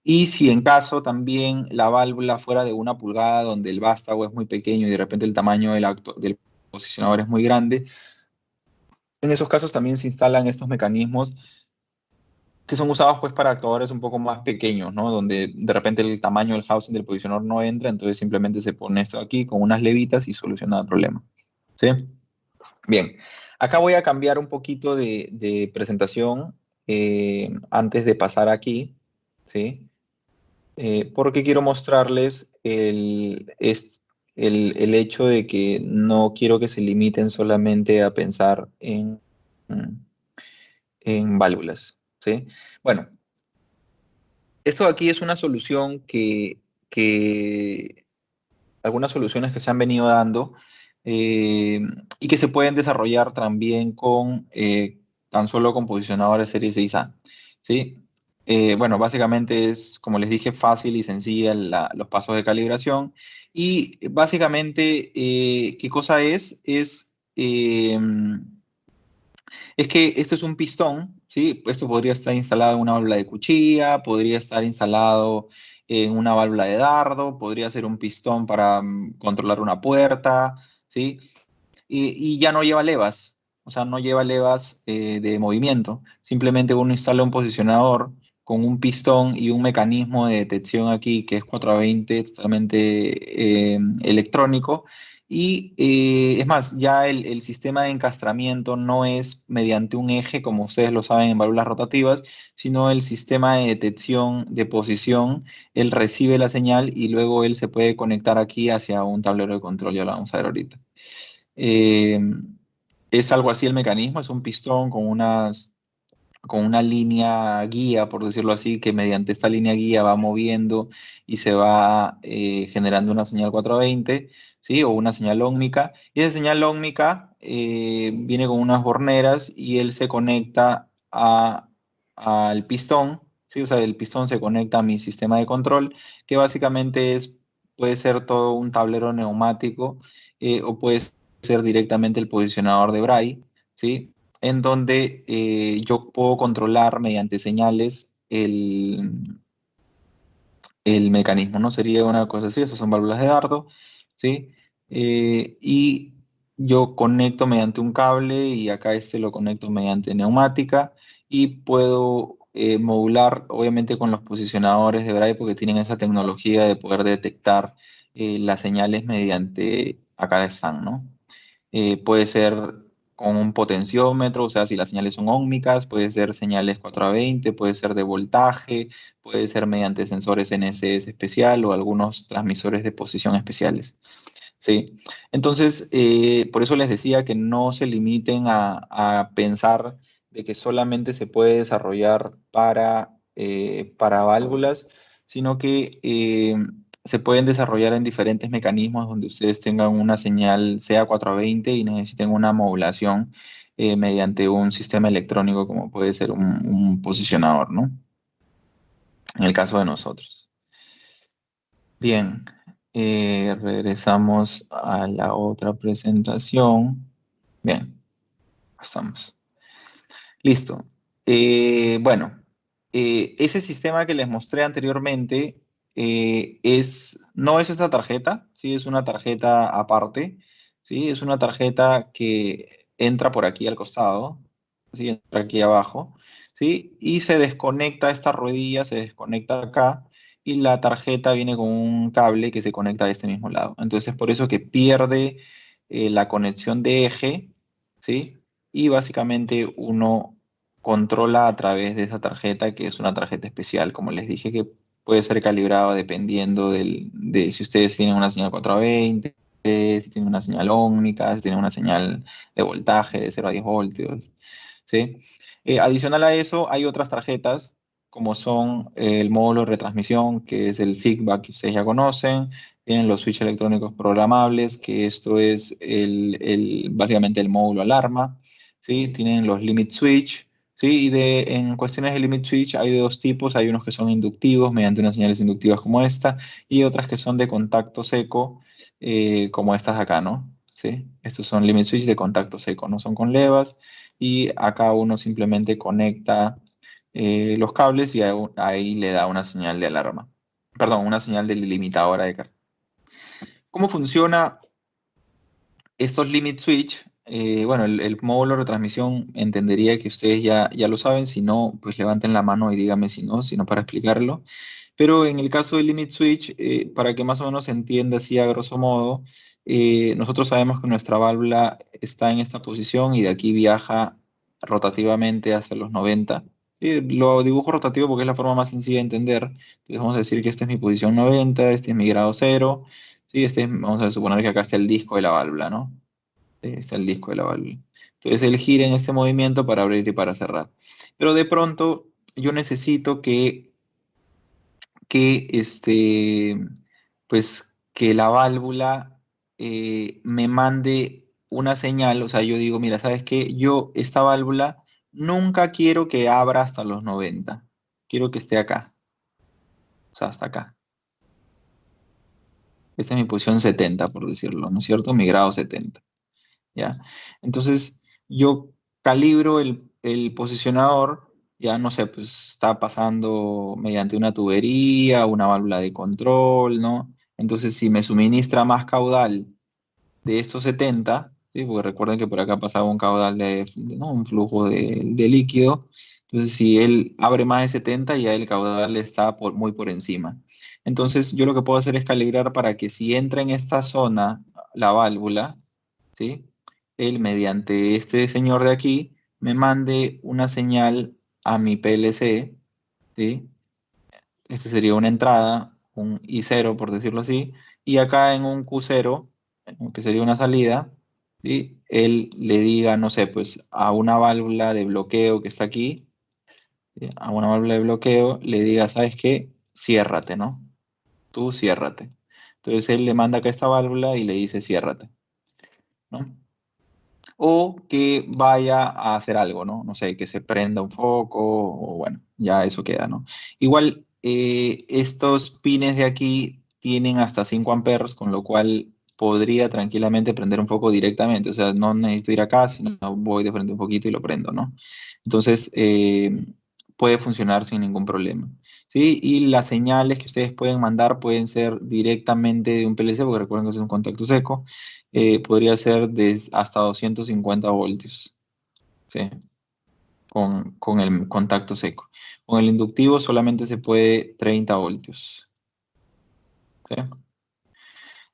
A: y si en caso también la válvula fuera de 1 pulgada, donde el vástago es muy pequeño y de repente el tamaño del posicionador es muy grande, en esos casos también se instalan estos mecanismos que son usados pues para actuadores un poco más pequeños, ¿no? Donde de repente el tamaño del housing del posicionador no entra, entonces simplemente se pone esto aquí con unas levitas y soluciona el problema. ¿Sí? Bien, acá voy a cambiar un poquito de presentación antes de pasar aquí, ¿sí? Porque quiero mostrarles el hecho de que no quiero que se limiten solamente a pensar en válvulas, ¿sí? Bueno, esto de aquí es una solución algunas soluciones que se han venido dando eh, y que se pueden desarrollar también con tan solo con posicionadores serie 6A, ¿sí? Bueno, básicamente es, como les dije, fácil y sencilla los pasos de calibración. Y básicamente, ¿qué cosa es? Es que esto es un pistón, ¿sí? Esto podría estar instalado en una válvula de cuchilla, podría estar instalado en una válvula de dardo, podría ser un pistón para controlar una puerta, ¿sí? Y ya no lleva levas, o sea, no lleva levas de movimiento. Simplemente uno instala un posicionador con un pistón y un mecanismo de detección aquí que es 420, totalmente electrónico, Y es más, ya el sistema de encastramiento no es mediante un eje, como ustedes lo saben en válvulas rotativas, sino el sistema de detección de posición. Él recibe la señal y luego él se puede conectar aquí hacia un tablero de control, ya lo vamos a ver ahorita. Eh, es algo así el mecanismo, es un pistón con una línea guía, por decirlo así, que mediante esta línea guía va moviendo y se va generando una señal 420, ¿sí? O una señal ómnica. Y esa señal ómnica viene con unas borneras y él se conecta al pistón, ¿sí? O sea, el pistón se conecta a mi sistema de control, que básicamente puede ser todo un tablero neumático o puede ser directamente el posicionador de Braille, ¿sí? En donde yo puedo controlar mediante señales el mecanismo, ¿no? Sería una cosa así, esas son válvulas de Dardo, ¿sí? Y yo conecto mediante un cable y acá este lo conecto mediante neumática y puedo modular, obviamente con los posicionadores de Braille porque tienen esa tecnología de poder detectar las señales mediante, acá están, ¿no? Puede ser con un potenciómetro, o sea, si las señales son óhmicas, puede ser señales 420, puede ser de voltaje, puede ser mediante sensores NSS especial o algunos transmisores de posición especiales. ¿Sí? Entonces, por eso les decía que no se limiten a pensar de que solamente se puede desarrollar para válvulas, sino que se pueden desarrollar en diferentes mecanismos donde ustedes tengan una señal sea 420 y necesiten una modulación mediante un sistema electrónico como puede ser un posicionador, ¿no? En el caso de nosotros. Bien, regresamos a la otra presentación. Bien, estamos. Listo. Bueno, ese sistema que les mostré anteriormente no es esta tarjeta, ¿sí? Es una tarjeta aparte, ¿sí? Es una tarjeta que entra por aquí al costado, ¿sí? Entra aquí abajo, ¿sí? Y se desconecta esta ruedilla, se desconecta acá y la tarjeta viene con un cable que se conecta a este mismo lado. Entonces, por eso que pierde la conexión de eje, ¿sí? Y básicamente uno controla a través de esa tarjeta, que es una tarjeta especial, como les dije, que puede ser calibrado dependiendo de si ustedes tienen una señal 420, si tienen una señal ómnica, si tienen una señal de voltaje de 0 a 10 voltios, ¿sí? Adicional a eso, hay otras tarjetas, como son el módulo de retransmisión, que es el feedback que ustedes ya conocen, tienen los switches electrónicos programables, que esto es básicamente el módulo alarma, ¿sí? Tienen los limit switch, ¿sí? En cuestiones de limit switch hay de dos tipos, hay unos que son inductivos mediante unas señales inductivas como esta y otras que son de contacto seco como estas acá, ¿no? ¿Sí? Estos son limit switch de contacto seco, no son con levas y acá uno simplemente conecta los cables y ahí le da una señal de alarma, perdón, una señal de limitadora de carga. ¿Cómo funciona estos limit switch? Bueno, el módulo de retransmisión entendería que ustedes ya lo saben, si no, pues levanten la mano y díganme si no para explicarlo. Pero en el caso del limit switch, para que más o menos se entienda así a grosso modo, nosotros sabemos que nuestra válvula está en esta posición y de aquí viaja rotativamente hacia los 90. Sí, lo dibujo rotativo porque es la forma más sencilla de entender. Entonces vamos a decir que esta es mi posición 90, este es mi grado 0. Sí, vamos a suponer que acá está el disco de la válvula, ¿no? Está el disco de la válvula. Entonces él gira en este movimiento para abrir y para cerrar. Pero de pronto yo necesito que pues que la válvula me mande una señal, o sea, yo digo, mira, ¿sabes qué? Yo esta válvula nunca quiero que abra hasta los 90, quiero que esté acá, o sea, hasta acá. Esta es mi posición 70, por decirlo, ¿no es cierto? Mi grado 70, ¿ya? Entonces, yo calibro el posicionador, ya no sé, pues está pasando mediante una tubería, una válvula de control, ¿no? Entonces, si me suministra más caudal de estos 70, ¿sí? Porque recuerden que por acá pasaba un caudal ¿no? Un flujo de líquido. Entonces, si él abre más de 70, ya el caudal está muy por encima. Entonces, yo lo que puedo hacer es calibrar para que si entra en esta zona la válvula, ¿sí? Él, mediante este señor de aquí, me mande una señal a mi PLC, ¿sí? Este sería una entrada, un I0 por decirlo así, y acá en un Q0, que sería una salida, ¿sí? Él le diga, no sé, pues a una válvula de bloqueo que está aquí, ¿sí? A una válvula de bloqueo, le diga, ¿sabes qué? Ciérrate, ¿no? Tú ciérrate. Entonces él le manda acá esta válvula y le dice, ciérrate, ¿no? O que vaya a hacer algo, ¿no? No sé, que se prenda un foco, o bueno, ya eso queda, ¿no? Igual, estos pines de aquí tienen hasta 5 amperes, con lo cual podría tranquilamente prender un foco directamente, o sea, no necesito ir acá, sino voy de frente un poquito y lo prendo, ¿no? Entonces, puede funcionar sin ningún problema, ¿sí? Y las señales que ustedes pueden mandar pueden ser directamente de un PLC, porque recuerden que es un contacto seco, podría ser de hasta 250 voltios, ¿sí? Con el contacto seco. Con el inductivo solamente se puede 30 voltios, ¿sí?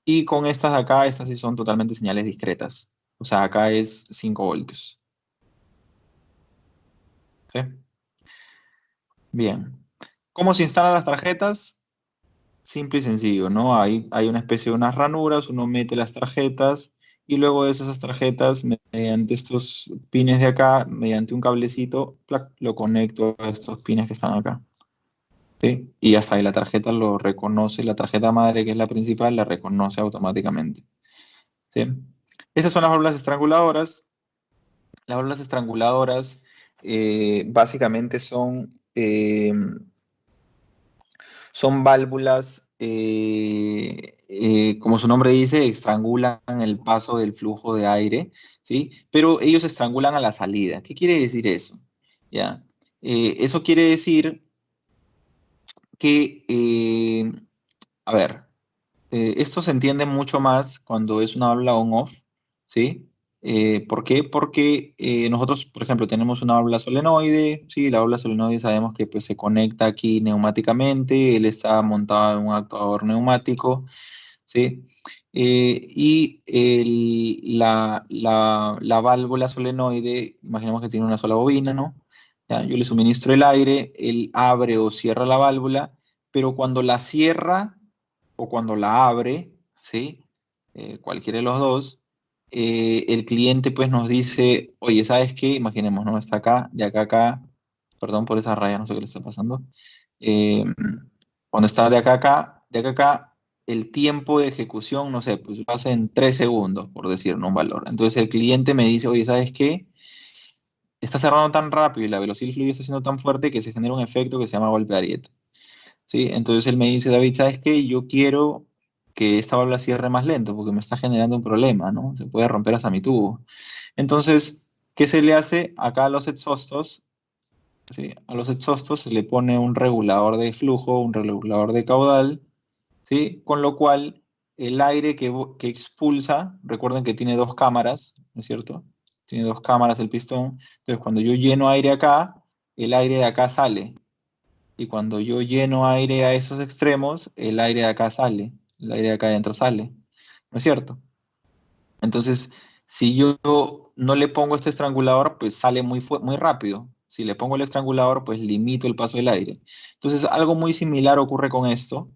A: Y con estas de acá, estas sí son totalmente señales discretas. O sea, acá es 5 voltios, ¿sí? Bien. ¿Cómo se instalan las tarjetas? Simple y sencillo, ¿no? Hay una especie de unas ranuras, uno mete las tarjetas y luego de esas tarjetas, mediante estos pines de acá, mediante un cablecito, ¡plac!, lo conecto a estos pines que están acá, ¿sí? Y hasta ahí la tarjeta lo reconoce, la tarjeta madre, que es la principal, la reconoce automáticamente, ¿sí? Esas son las válvulas estranguladoras. Las válvulas estranguladoras básicamente son válvulas, como su nombre dice, estrangulan el paso del flujo de aire, ¿sí? Pero ellos estrangulan a la salida. ¿Qué quiere decir eso? ¿Ya? Eso quiere decir que, a ver, esto se entiende mucho más cuando es una válvula on-off, ¿sí? ¿Por qué? Porque nosotros, por ejemplo, tenemos una válvula solenoide, ¿sí? La válvula solenoide sabemos que pues, se conecta aquí neumáticamente, él está montado en un actuador neumático, ¿sí? Y la válvula solenoide, imaginemos que tiene una sola bobina, ¿no? Ya, yo le suministro el aire, él abre o cierra la válvula, pero cuando la cierra o cuando la abre, ¿sí? Cualquiera de los dos, el cliente pues nos dice, oye, ¿sabes qué? Imaginemos, ¿no? Está acá, de acá a acá, perdón por esa raya, no sé qué le está pasando. Eh, Cuando está de acá a acá, de acá a acá, el tiempo de ejecución, no sé, pues lo hace en 3 segundos, por decir, ¿no? Un valor. Entonces el cliente me dice, oye, ¿sabes qué? Está cerrando tan rápido y la velocidad del fluido está siendo tan fuerte que se genera un efecto que se llama golpe de ariete. ¿Sí? Entonces él me dice, David, ¿sabes qué? Yo quiero que esta válvula cierre más lento porque me está generando un problema, ¿no? Se puede romper hasta mi tubo. Entonces, ¿qué se le hace acá a los exhaustos? ¿Sí? A los exhaustos se le pone un regulador de flujo, un regulador de caudal, ¿sí? Con lo cual el aire que expulsa, recuerden que tiene dos cámaras, ¿no es cierto? Tiene dos cámaras el pistón. Entonces, cuando yo lleno aire acá, el aire de acá sale. Y cuando yo lleno aire a esos extremos, el aire de acá sale, el aire de acá adentro sale, ¿no es cierto? Entonces, si yo no le pongo este estrangulador, pues sale muy rápido. Si le pongo el estrangulador, pues limito el paso del aire. Entonces, algo muy similar ocurre con esto,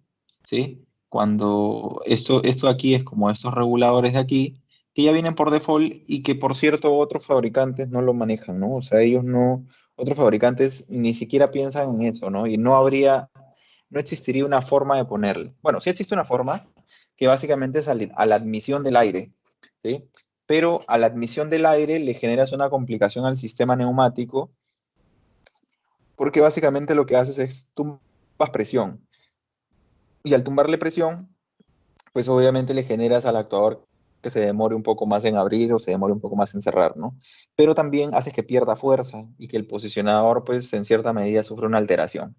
A: ¿sí? Cuando esto aquí es como estos reguladores de aquí, que ya vienen por default y que, por cierto, otros fabricantes no lo manejan, ¿no? O sea, ellos no, otros fabricantes ni siquiera piensan en eso, ¿no? Y no existiría una forma de ponerle. Bueno, sí existe una forma, que básicamente es a la admisión del aire, ¿sí? Pero a la admisión del aire le generas una complicación al sistema neumático, porque básicamente lo que haces es tumbas presión. Y al tumbarle presión, pues obviamente le generas al actuador que se demore un poco más en abrir o se demore un poco más en cerrar, ¿no? Pero también haces que pierda fuerza y que el posicionador, pues en cierta medida, sufre una alteración.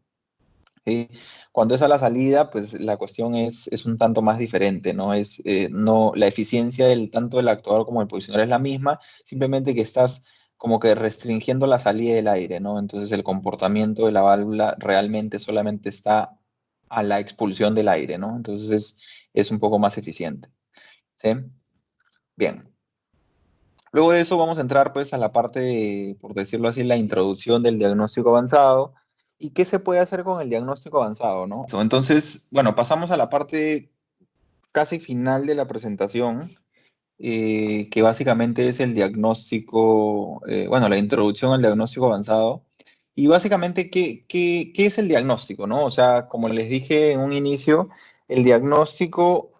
A: ¿Sí? Cuando es a la salida, pues la cuestión es un tanto más diferente, ¿no? No, la eficiencia tanto del actuador como del posicionador es la misma, simplemente que estás como que restringiendo la salida del aire, ¿no? Entonces el comportamiento de la válvula realmente solamente está a la expulsión del aire, ¿no? Entonces es un poco más eficiente, ¿sí? Bien. Luego de eso vamos a entrar pues a la parte, por decirlo así, la introducción del diagnóstico avanzado. ¿Y qué se puede hacer con el diagnóstico avanzado, no? Entonces, bueno, pasamos a la parte casi final de la presentación, que básicamente es el diagnóstico, bueno, la introducción al diagnóstico avanzado. Y básicamente, ¿qué es el diagnóstico, no? O sea, como les dije en un inicio, el diagnóstico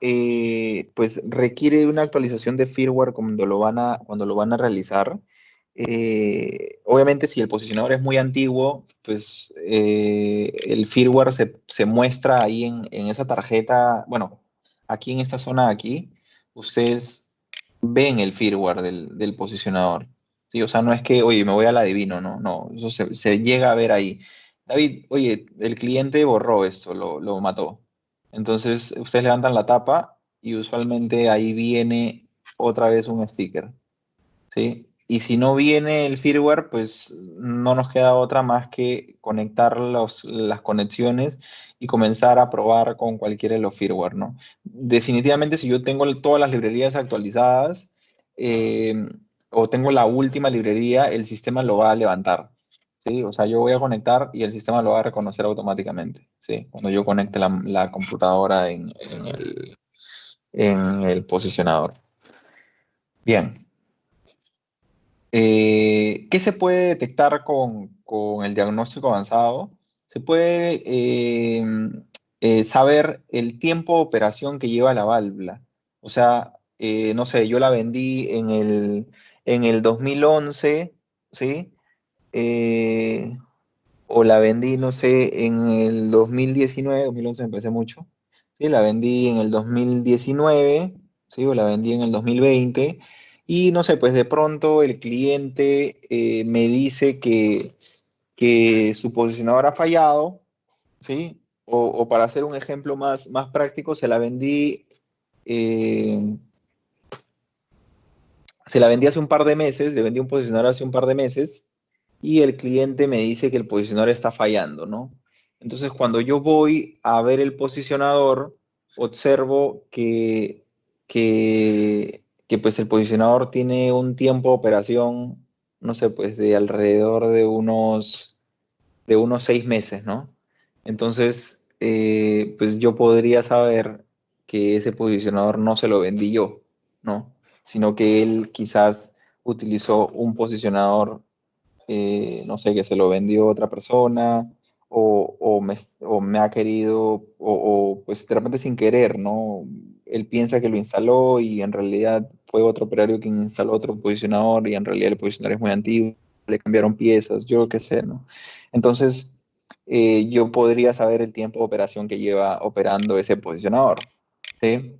A: pues requiere de una actualización de firmware cuando lo van a realizar. Obviamente, si el posicionador es muy antiguo, pues el firmware se muestra ahí en esa tarjeta, bueno, aquí en esta zona de aquí, ustedes ven el firmware del posicionador. ¿Sí? O sea, no es que, oye, me voy al adivino, no, no, eso se llega a ver ahí. David, oye, el cliente borró esto, lo mató. Entonces, ustedes levantan la tapa y usualmente ahí viene otra vez un sticker, ¿sí? Y si no viene el firmware, pues no nos queda otra más que conectar las conexiones y comenzar a probar con cualquiera de los firmware, ¿no? Definitivamente, si yo tengo todas las librerías actualizadas eh, o tengo la última librería, el sistema lo va a levantar, ¿sí? O sea, yo voy a conectar y el sistema lo va a reconocer automáticamente, ¿sí? Cuando yo conecte la computadora en el posicionador. Bien. ¿Qué se puede detectar con el diagnóstico avanzado? Se puede saber el tiempo de operación que lleva la válvula. O sea, no sé, yo la vendí en el 2011, ¿sí? Eh, o la vendí, no sé, en el 2019, 2011 me parece mucho, ¿sí? La vendí en el 2019, ¿sí? O la vendí en el 2020, y no sé, pues de pronto el cliente me dice que su posicionador ha fallado, ¿sí? O para hacer un ejemplo más práctico, eh, se la vendí hace un par de meses, le vendí un posicionador hace un par de meses, y el cliente me dice que el posicionador está fallando, ¿no? Entonces, cuando yo voy a ver el posicionador, observo que pues el posicionador tiene un tiempo de operación, no sé, pues de alrededor de unos 6 meses, ¿no? Entonces, pues yo podría saber que ese posicionador no se lo vendí yo, ¿no? Sino que él quizás utilizó un posicionador, no sé, que se lo vendió otra persona o me ha querido, pues de repente sin querer, ¿no? Él piensa que lo instaló y en realidad fue otro operario quien instaló otro posicionador y en realidad el posicionador es muy antiguo, le cambiaron piezas, yo qué sé, ¿no? Entonces, yo podría saber el tiempo de operación que lleva operando ese posicionador, ¿sí?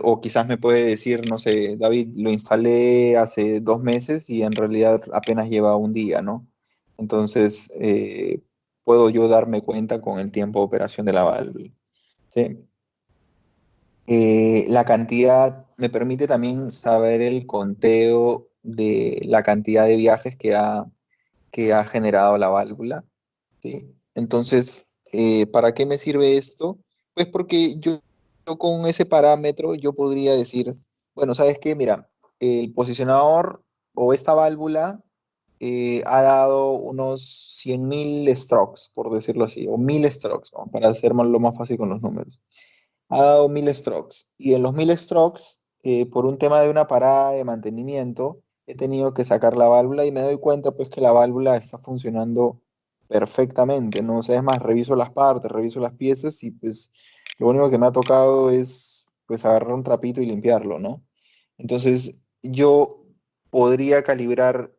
A: O quizás me puede decir, no sé, David, lo instalé hace 2 meses y en realidad apenas lleva un día, ¿no? Entonces, puedo yo darme cuenta con el tiempo de operación de la válvula, ¿sí? La cantidad me permite también saber el conteo de la cantidad de viajes que ha generado la válvula, ¿sí? Entonces, ¿para qué me sirve esto? Pues porque yo con ese parámetro yo podría decir, bueno, ¿sabes qué? Mira, el posicionador o esta válvula ha dado unos 100.000 strokes, por decirlo así, o 1.000 strokes, ¿no? Para hacer lo más fácil con los números. Ha dado 1.000 strokes. Y en los 1.000 strokes, por un tema de una parada de mantenimiento, he tenido que sacar la válvula y me doy cuenta pues que la válvula está funcionando perfectamente, ¿no? O sea, es más, reviso las partes, reviso las piezas y pues lo único que me ha tocado es pues agarrar un trapito y limpiarlo, ¿no? Entonces, yo podría calibrar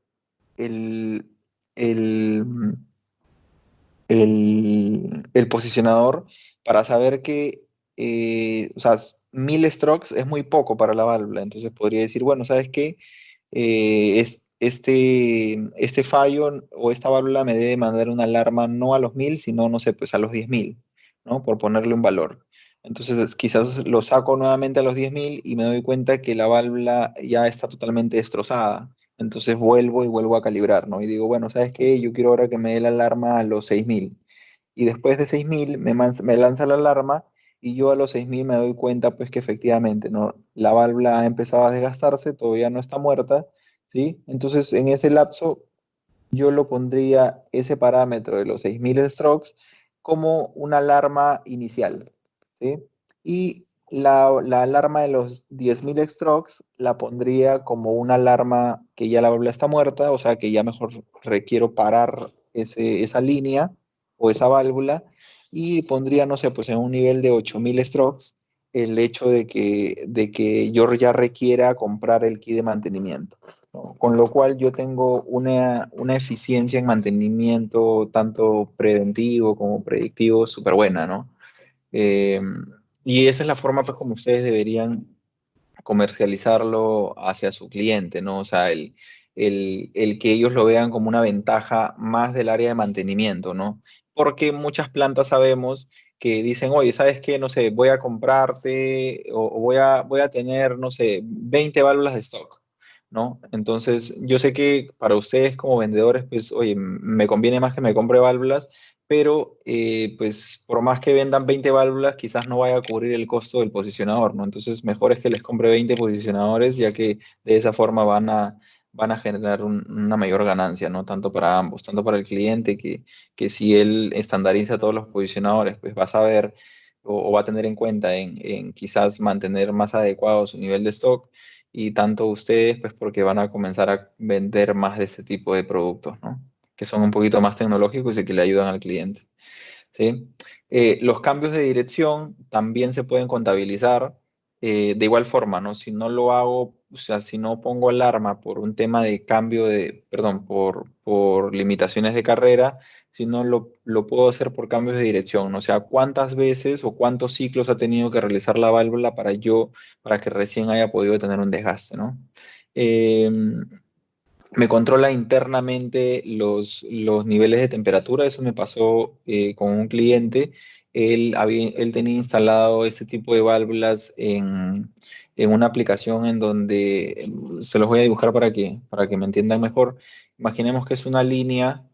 A: el, el, el posicionador para saber que, o sea, 1.000 strokes es muy poco para la válvula. Entonces podría decir, bueno, ¿sabes qué? Este fallo o esta válvula me debe mandar una alarma no a los 1.000, sino, no sé, pues a los 10.000, ¿no? Por ponerle un valor. Entonces quizás lo saco nuevamente a los 10.000 y me doy cuenta que la válvula ya está totalmente destrozada. Entonces vuelvo y vuelvo a calibrar, ¿no? Y digo, bueno, ¿sabes qué? Yo quiero ahora que me dé la alarma a los 6.000. y después de 6.000 me lanza la alarma y yo a los 6.000 me doy cuenta pues que efectivamente, ¿no? La válvula ha empezado a desgastarse, todavía no está muerta, ¿sí? Entonces en ese lapso yo lo pondría ese parámetro de los 6.000 strokes como una alarma inicial, ¿sí? Y la alarma de los 10.000 strokes la pondría como una alarma que ya la válvula está muerta, o sea que ya mejor requiero parar esa línea o esa válvula y pondría, no sé, pues en un nivel de 8.000 strokes el hecho de que yo ya requiera comprar el kit de mantenimiento, ¿no? Con lo cual yo tengo una eficiencia en mantenimiento tanto preventivo como predictivo súper buena, ¿no? Eh, y esa es la forma pues como ustedes deberían comercializarlo hacia su cliente, ¿no? O sea, el que ellos lo vean como una ventaja más del área de mantenimiento, ¿no? Porque muchas plantas sabemos que dicen, oye, ¿sabes qué? No sé, voy a comprarte o voy a tener, no sé, 20 válvulas de stock, ¿no? Entonces, yo sé que para ustedes como vendedores, pues, oye, me conviene más que me compre válvulas, pero pues por más que vendan 20 válvulas, quizás no vaya a cubrir el costo del posicionador, ¿no? Entonces, mejor es que les compre 20 posicionadores, ya que de esa forma van a generar una mayor ganancia, ¿no? Tanto para ambos, tanto para el cliente, que si él estandariza todos los posicionadores, pues va a saber o va a tener en cuenta en quizás mantener más adecuado su nivel de stock, y tanto ustedes, pues porque van a comenzar a vender más de este tipo de productos, ¿no? Que son un poquito más tecnológicos y que le ayudan al cliente, ¿sí? Los cambios de dirección también se pueden contabilizar de igual forma, ¿no? Si no lo hago, o sea, si no pongo alarma por un tema de cambio de, perdón, por limitaciones de carrera, si no lo puedo hacer por cambios de dirección, ¿no? O sea, cuántas veces o cuántos ciclos ha tenido que realizar la válvula para que recién haya podido tener un desgaste, ¿no? Eh, Me controla internamente los niveles de temperatura. Eso me pasó con un cliente. Él tenía instalado este tipo de válvulas en una aplicación en donde se los voy a dibujar para que me entiendan mejor. Imaginemos que es una línea,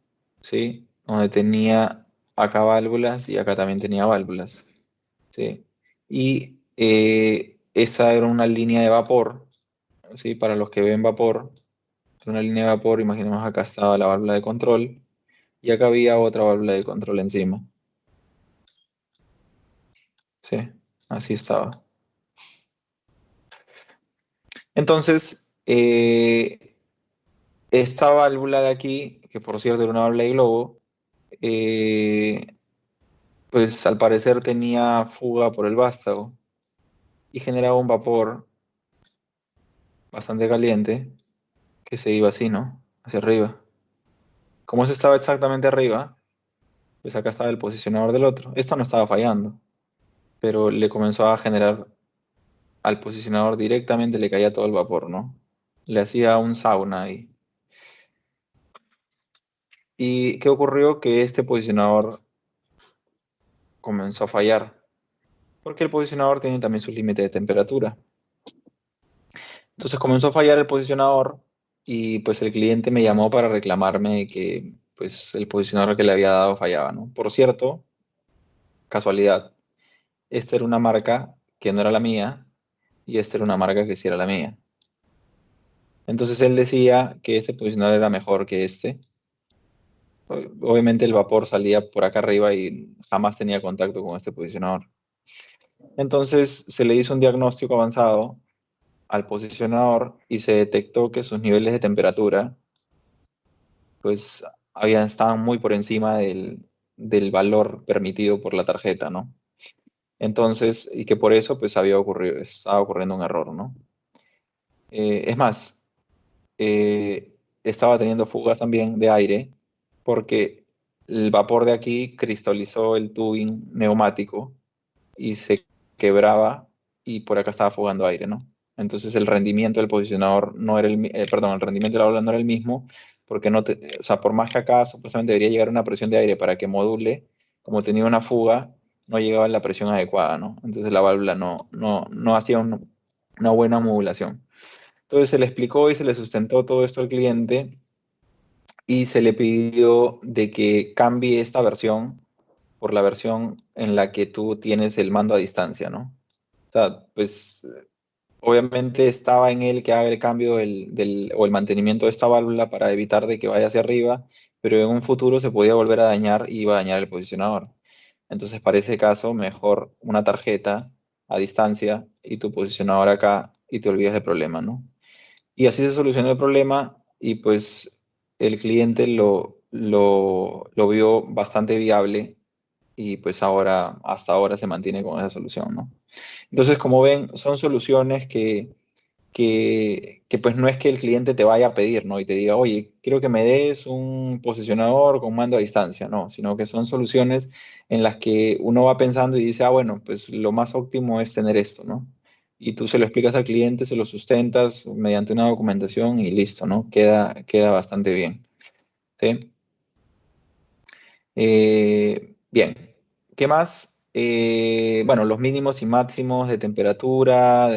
A: ¿sí? Donde tenía acá válvulas y acá también tenía válvulas, ¿sí? Y esa era una línea de vapor, ¿sí? Para los que ven vapor, una línea de vapor, imaginemos acá estaba la válvula de control y acá había otra válvula de control encima. Sí, así estaba. Entonces, esta válvula de aquí, que por cierto era una válvula de globo, eh, pues al parecer tenía fuga por el vástago y generaba un vapor bastante caliente que se iba así, ¿no? Hacia arriba. Como eso estaba exactamente arriba, pues acá estaba el posicionador del otro. Esto no estaba fallando, pero le comenzó a generar al posicionador directamente, le caía todo el vapor, ¿no? Le hacía un sauna ahí. ¿Y qué ocurrió? Que este posicionador comenzó a fallar, porque el posicionador tiene también su límite de temperatura. Entonces comenzó a fallar el posicionador y pues el cliente me llamó para reclamarme que pues el posicionador que le había dado fallaba, ¿no? Por cierto, casualidad, esta era una marca que no era la mía y esta era una marca que sí era la mía. Entonces él decía que este posicionador era mejor que este. Obviamente el vapor salía por acá arriba y jamás tenía contacto con este posicionador. Entonces se le hizo un diagnóstico avanzado al posicionador y se detectó que sus niveles de temperatura pues estaban muy por encima del valor permitido por la tarjeta, ¿no? Entonces, y que por eso pues estaba ocurriendo un error, ¿no? Es más, estaba teniendo fugas también de aire porque el vapor de aquí cristalizó el tubing neumático y se quebraba y por acá estaba fugando aire, ¿no? Entonces el rendimiento del posicionador no era perdón, el rendimiento de la válvula no era el mismo porque o sea, por más que acá supuestamente debería llegar una presión de aire para que module, como tenía una fuga, no llegaba la presión adecuada, ¿no? Entonces la válvula no hacía una buena modulación. Entonces se le explicó y se le sustentó todo esto al cliente y se le pidió de que cambie esta versión por la versión en la que tú tienes el mando a distancia, ¿no? O sea, pues obviamente estaba en él que haga el cambio o el mantenimiento de esta válvula para evitar de que vaya hacia arriba, pero en un futuro se podía volver a dañar y iba a dañar el posicionador. Entonces, para ese caso, mejor una tarjeta a distancia y tu posicionador acá y te olvidas del problema, ¿no? Y así se solucionó el problema y pues el cliente lo vio bastante viable y pues ahora, hasta ahora se mantiene con esa solución, ¿no? Entonces, como ven, son soluciones que pues no es que el cliente te vaya a pedir, ¿no? Y te diga, oye, quiero que me des un posicionador con mando a distancia, no, sino que son soluciones en las que uno va pensando y dice, ah, bueno, pues lo más óptimo es tener esto, ¿no? Y tú se lo explicas al cliente, se lo sustentas mediante una documentación y listo, ¿no? Queda bastante bien, ¿sí? Bien, ¿qué más? Bueno, los mínimos y máximos de temperatura,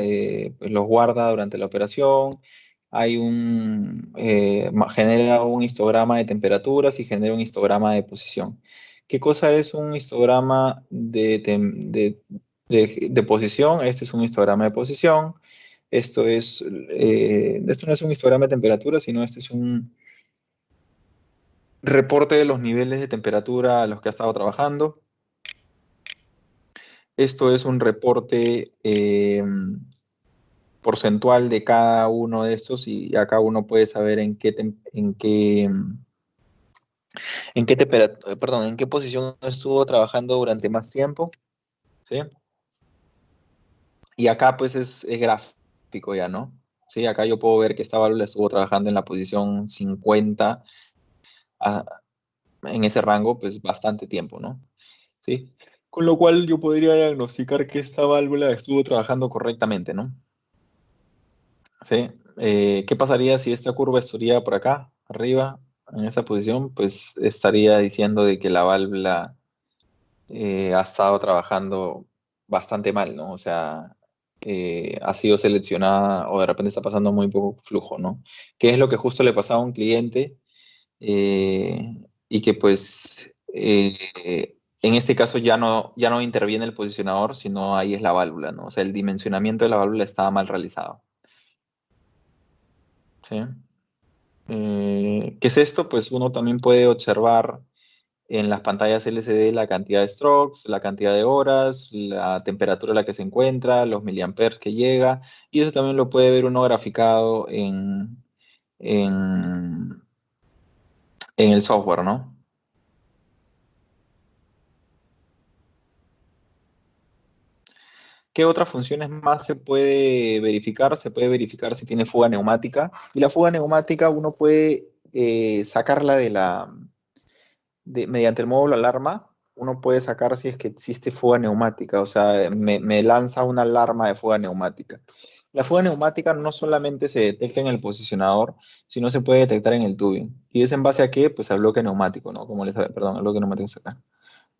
A: pues los guarda durante la operación. Genera un histograma de temperaturas y genera un histograma de posición. ¿Qué cosa es un histograma de posición? Este es un histograma de posición. Esto no es un histograma de temperatura, sino este es un reporte de los niveles de temperatura a los que ha estado trabajando. Esto es un reporte porcentual de cada uno de estos y acá uno puede saber en qué posición estuvo trabajando durante más tiempo, ¿sí? Y acá pues es gráfico ya, ¿no? Sí, acá yo puedo ver que esta válvula estuvo trabajando en la posición 50 a- en ese rango pues bastante tiempo, ¿no? ¿Sí? Con lo cual yo podría diagnosticar que esta válvula estuvo trabajando correctamente, ¿no? ¿Sí? ¿Qué pasaría si esta curva estuviera por acá, arriba, en esa posición? Pues estaría diciendo de que la válvula ha estado trabajando bastante mal, ¿no? O sea, ha sido seleccionada o de repente está pasando muy poco flujo, ¿no? Que es lo que justo le pasaba a un cliente y que pues en este caso ya no interviene el posicionador, sino ahí es la válvula, ¿no? O sea, el dimensionamiento de la válvula estaba mal realizado. ¿Sí? ¿Qué es esto? Pues uno también puede observar en las pantallas LCD la cantidad de strokes, la cantidad de horas, la temperatura a la que se encuentra, los miliamperes que llega, y eso también lo puede ver uno graficado en, en el software, ¿no? ¿Qué otras funciones más se puede verificar? Se puede verificar si tiene fuga neumática, y la fuga neumática uno puede sacarla mediante el módulo alarma, uno puede sacar si es que existe fuga neumática, o sea, me lanza una alarma de fuga neumática. La fuga neumática no solamente se detecta en el posicionador, sino se puede detectar en el tubing. ¿Y es en base a qué? Pues al bloque neumático, ¿no? Perdón, al bloque neumático es acá,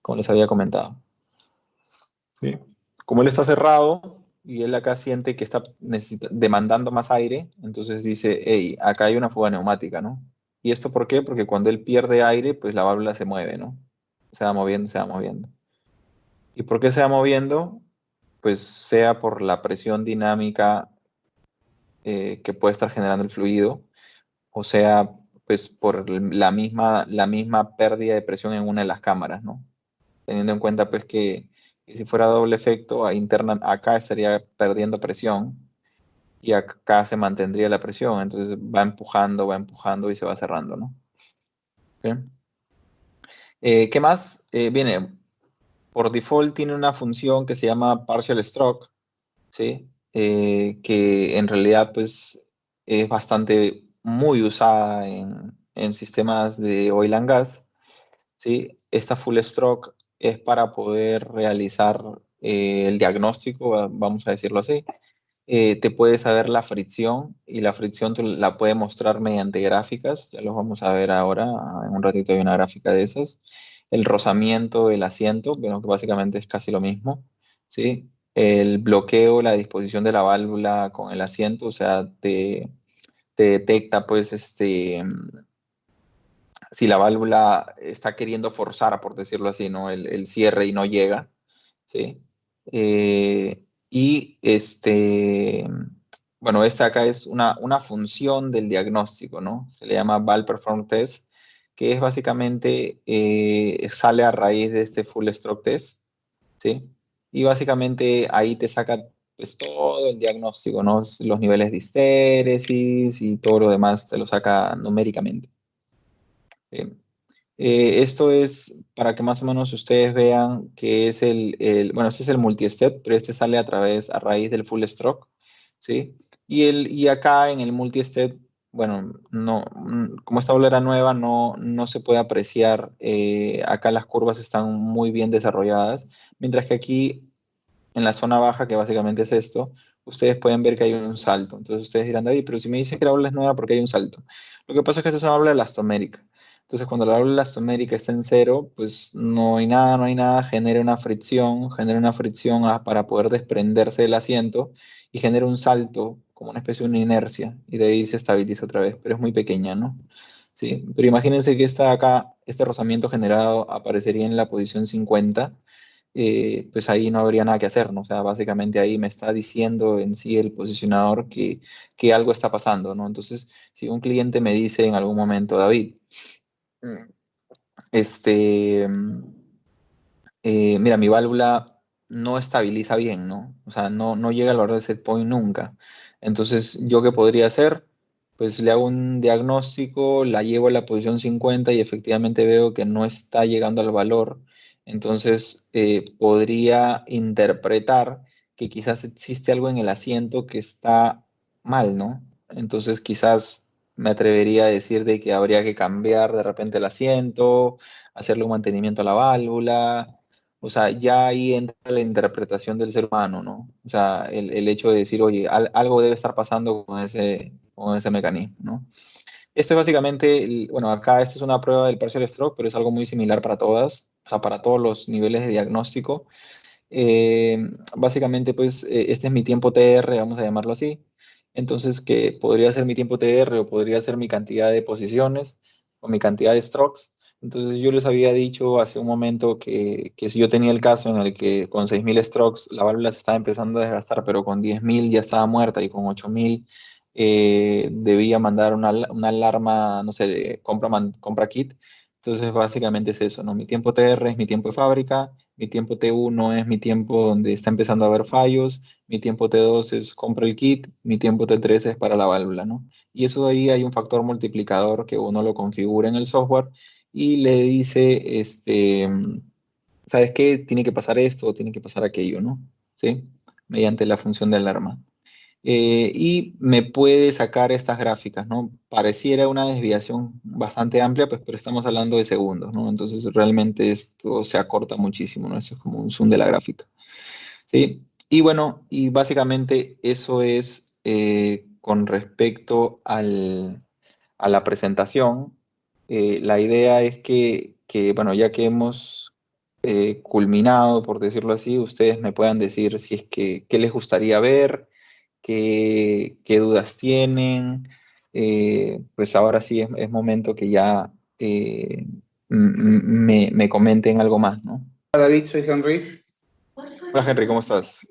A: como les había comentado. ¿Sí? Como él está cerrado y él acá siente que está demandando más aire, entonces dice, hey, acá hay una fuga neumática, ¿no? ¿Y esto por qué? Porque cuando él pierde aire, pues la válvula se mueve, ¿no? Se va moviendo, se va moviendo. ¿Y por qué se va moviendo? Pues sea por la presión dinámica que puede estar generando el fluido, o sea, pues por la misma pérdida de presión en una de las cámaras, ¿no? Teniendo en cuenta pues que si fuera doble efecto, acá estaría perdiendo presión y acá se mantendría la presión, entonces va empujando y se va cerrando, ¿no? ¿Sí? ¿Qué más? Viene, por default tiene una función que se llama partial stroke, ¿sí? Que en realidad pues es bastante muy usada en sistemas de oil and gas, ¿sí? Esta full stroke es para poder realizar el diagnóstico, vamos a decirlo así. Te puede saber la fricción y la fricción la puede mostrar mediante gráficas, ya los vamos a ver ahora, en un ratito hay una gráfica de esas. El rozamiento del asiento, bueno, que básicamente es casi lo mismo, ¿sí? El bloqueo, la disposición de la válvula con el asiento, o sea, te detecta pues si la válvula está queriendo forzar, por decirlo así, ¿no? El cierre y no llega, ¿sí? Y bueno, esta acá es una función del diagnóstico, ¿no? Se le llama Valve Perform Test, que es básicamente, sale a raíz de este Full Stroke Test, ¿sí? Y básicamente ahí te saca pues todo el diagnóstico, ¿no? Los niveles de histéresis y todo lo demás te lo saca numéricamente. Bien. Esto es para que más o menos ustedes vean que es bueno, este es el multi-step, pero este sale a raíz del full stroke, ¿sí? Y acá en el multi-step, bueno, no, como esta bola era nueva, no se puede apreciar, acá las curvas están muy bien desarrolladas, mientras que aquí en la zona baja, que básicamente es esto, ustedes pueden ver que hay un salto. Entonces ustedes dirán, David, pero si me dicen que la bola es nueva, ¿por qué hay un salto? Lo que pasa es que esta es una bola elastomérica. Entonces, cuando la bola elastomérica está en cero, pues no hay nada, genera una fricción para poder desprenderse del asiento y genera un salto, como una especie de una inercia, y de ahí se estabiliza otra vez, pero es muy pequeña, ¿no? Sí, pero imagínense que este rozamiento generado aparecería en la posición 50, pues ahí no habría nada que hacer, ¿no? O sea, básicamente ahí me está diciendo en sí el posicionador que algo está pasando, ¿no? Entonces, si un cliente me dice en algún momento, David, mm, este, mira, mi válvula no estabiliza bien, ¿no? O sea, no llega al valor de set point nunca. Entonces, ¿yo qué podría hacer? Pues le hago un diagnóstico, la llevo a la posición 50 y efectivamente veo que no está llegando al valor. Entonces, podría interpretar que quizás existe algo en el asiento que está mal, ¿no? Entonces, quizás me atrevería a decir de que habría que cambiar de repente el asiento, hacerle un mantenimiento a la válvula. O sea, ya ahí entra la interpretación del ser humano, ¿no? O sea, el hecho de decir, oye, algo debe estar pasando con ese mecanismo, ¿no? Esto es básicamente, bueno, acá esta es una prueba del partial stroke, pero es algo muy similar para todas, o sea, para todos los niveles de diagnóstico. Eh, Básicamente, pues, este es mi tiempo TR, vamos a llamarlo así. Entonces, que podría ser mi tiempo TR o podría ser mi cantidad de posiciones o mi cantidad de strokes. Entonces, yo les había dicho hace un momento que si yo tenía el caso en el que con 6.000 strokes la válvula se estaba empezando a desgastar, pero con 10.000 ya estaba muerta y con 8.000 debía mandar una alarma, no sé, de compra kit. Entonces, básicamente es eso, ¿no? Mi tiempo TR es mi tiempo de fábrica, mi tiempo T1 es mi tiempo donde está empezando a haber fallos, mi tiempo T2 es compra el kit, mi tiempo T3 es para la válvula, ¿no? Y eso ahí hay un factor multiplicador que uno lo configura en el software y le dice, ¿sabes qué? Tiene que pasar esto o tiene que pasar aquello, ¿no? ¿Sí? Mediante la función de alarma. Y me puede sacar estas gráficas, ¿no? Pareciera una desviación bastante amplia, pues, pero estamos hablando de segundos, ¿no? Entonces realmente esto se acorta muchísimo, ¿no? Eso es como un zoom de la gráfica, ¿sí? Y bueno, y básicamente eso es, con respecto a la presentación. La idea es bueno, ya que hemos culminado, por decirlo así, ustedes me puedan decir si es que, qué les gustaría ver, qué dudas tienen. Pues ahora sí es momento que ya, me comenten algo más, ¿no?
B: Hola, David, soy Henry.
A: Hola Henry, ¿cómo estás?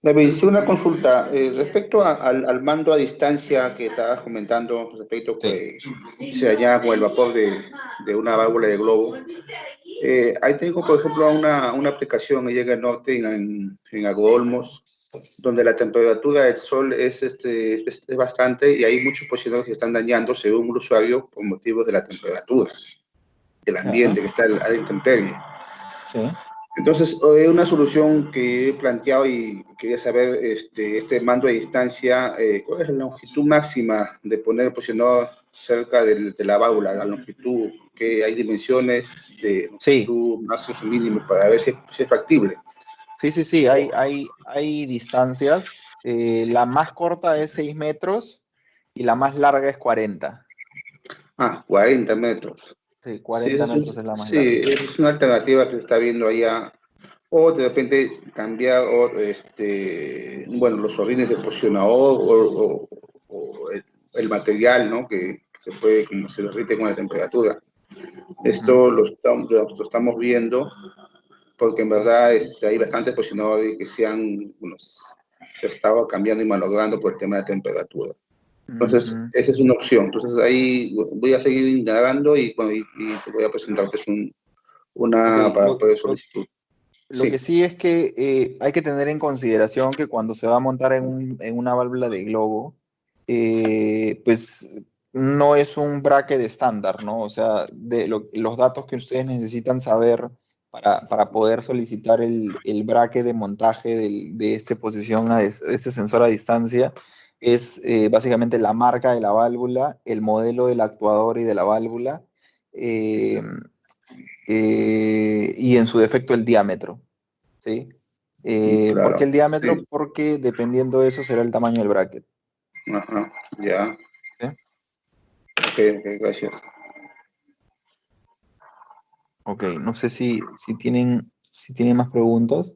B: David, sí, una consulta. Respecto al mando a distancia que estabas comentando, respecto
A: Sí,
B: que se añada con el vapor de una válvula de globo. Ahí tengo, por ejemplo, una aplicación allá en el norte, en Agolmos, donde la temperatura del sol es bastante y hay muchos posiciones que están dañando, según el usuario, por motivos de la temperatura, del
A: ya,
B: ambiente que está a la intemperie.
A: sí.
B: Entonces, una solución que he planteado y quería saber, este mando a distancia, ¿cuál es la longitud máxima de poner el posicionador cerca de la válvula? La longitud, que hay dimensiones de
A: Sí,
B: longitud máximo y mínimo para ver si es factible.
A: sí, hay distancias. La más corta es 6 metros y la más larga es 40.
B: 40 metros.
A: Sí,
B: Sí,
A: 40 metros es la más
B: sí,
A: larga.
B: es una alternativa que se está viendo allá. O de repente cambiar bueno, los rines de posicionador o el material, ¿no? Que se puede, como se derrite con la temperatura. Esto lo estamos viendo porque en verdad hay bastantes posicionadores que bueno, se ha estado cambiando y malogrando por el tema de la temperatura. Entonces,
A: Ujú.
B: esa es una opción. Entonces, ahí voy a seguir indagando y, bueno, y te voy a presentar pues,
A: Ok,
B: para poder solicitud.
A: lo que
B: Sí,
A: sí es que hay que tener en consideración que cuando se va a montar en una válvula de globo, pues no es un bracket estándar, ¿no? O sea, los datos que ustedes necesitan saber para poder solicitar el bracket de montaje de esta posición, este sensor a distancia, es básicamente la marca de la válvula, el modelo del actuador y de la válvula. eh, y en su defecto el diámetro, ¿sí? ¿Por qué
B: claro.
A: el diámetro?
B: Sí,
A: Porque dependiendo de eso será el tamaño del bracket,
B: ajá, ya.
A: ¿sí?
B: Ok, ok, gracias.
A: Ok, no sé si tienen más preguntas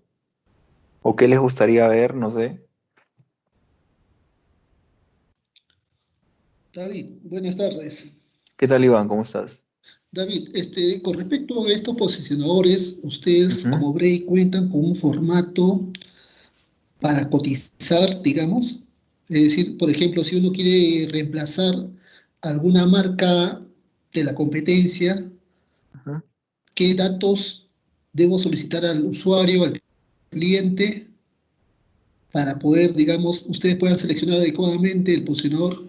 A: o qué les gustaría ver, no sé.
C: David, buenas tardes.
A: ¿Qué tal, Iván? ¿Cómo estás?
C: David, con respecto a estos posicionadores, ustedes
A: Ujú.
C: como Bray cuentan con un formato para cotizar, digamos. Es decir, por ejemplo, si uno quiere reemplazar alguna marca de la competencia,
A: Ujú.
C: ¿qué datos debo solicitar al usuario, al cliente, para poder, digamos, ustedes puedan seleccionar adecuadamente el posicionador?